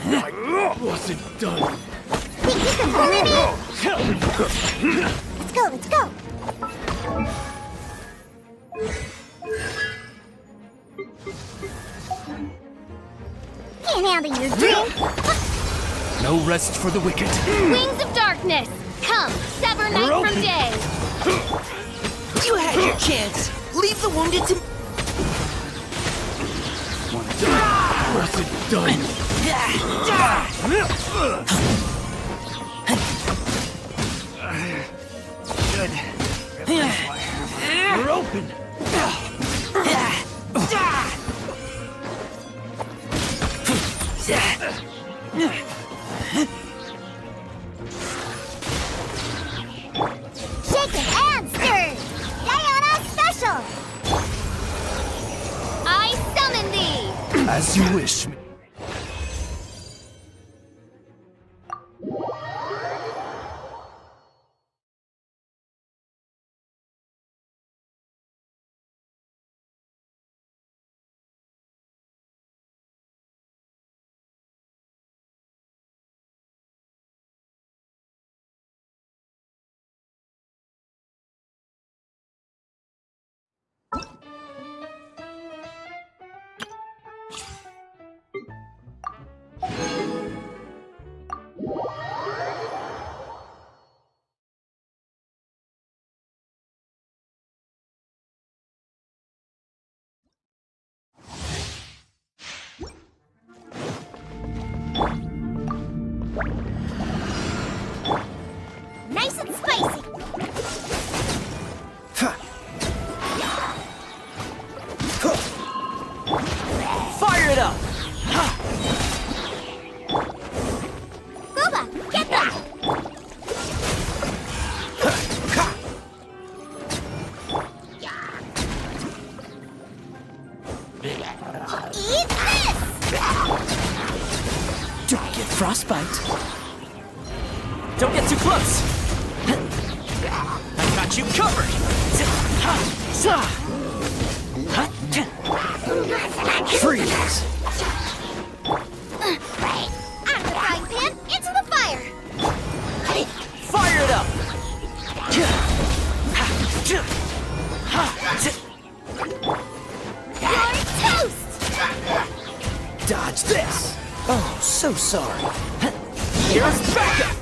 I wasn't done. Think you can bully me? Let's go, let's go. Can't handle your drink. No rest for the wicked. Wings of darkness! Come, sever night You're from open. day! You had your chance. Leave the wounded to... One done. Wasn't done. Good. You're open. Shaken and stirred. Diana special. I summon thee! As you wish. Nice and spicy. Fire it up. Booba, get that. Eat this. Don't get frostbite. Don't get too close. I got you covered. Freeze. Out of the frying pan, into the fire. Fire it up. You're toast. Dodge this. Oh, so sorry. Here's backup.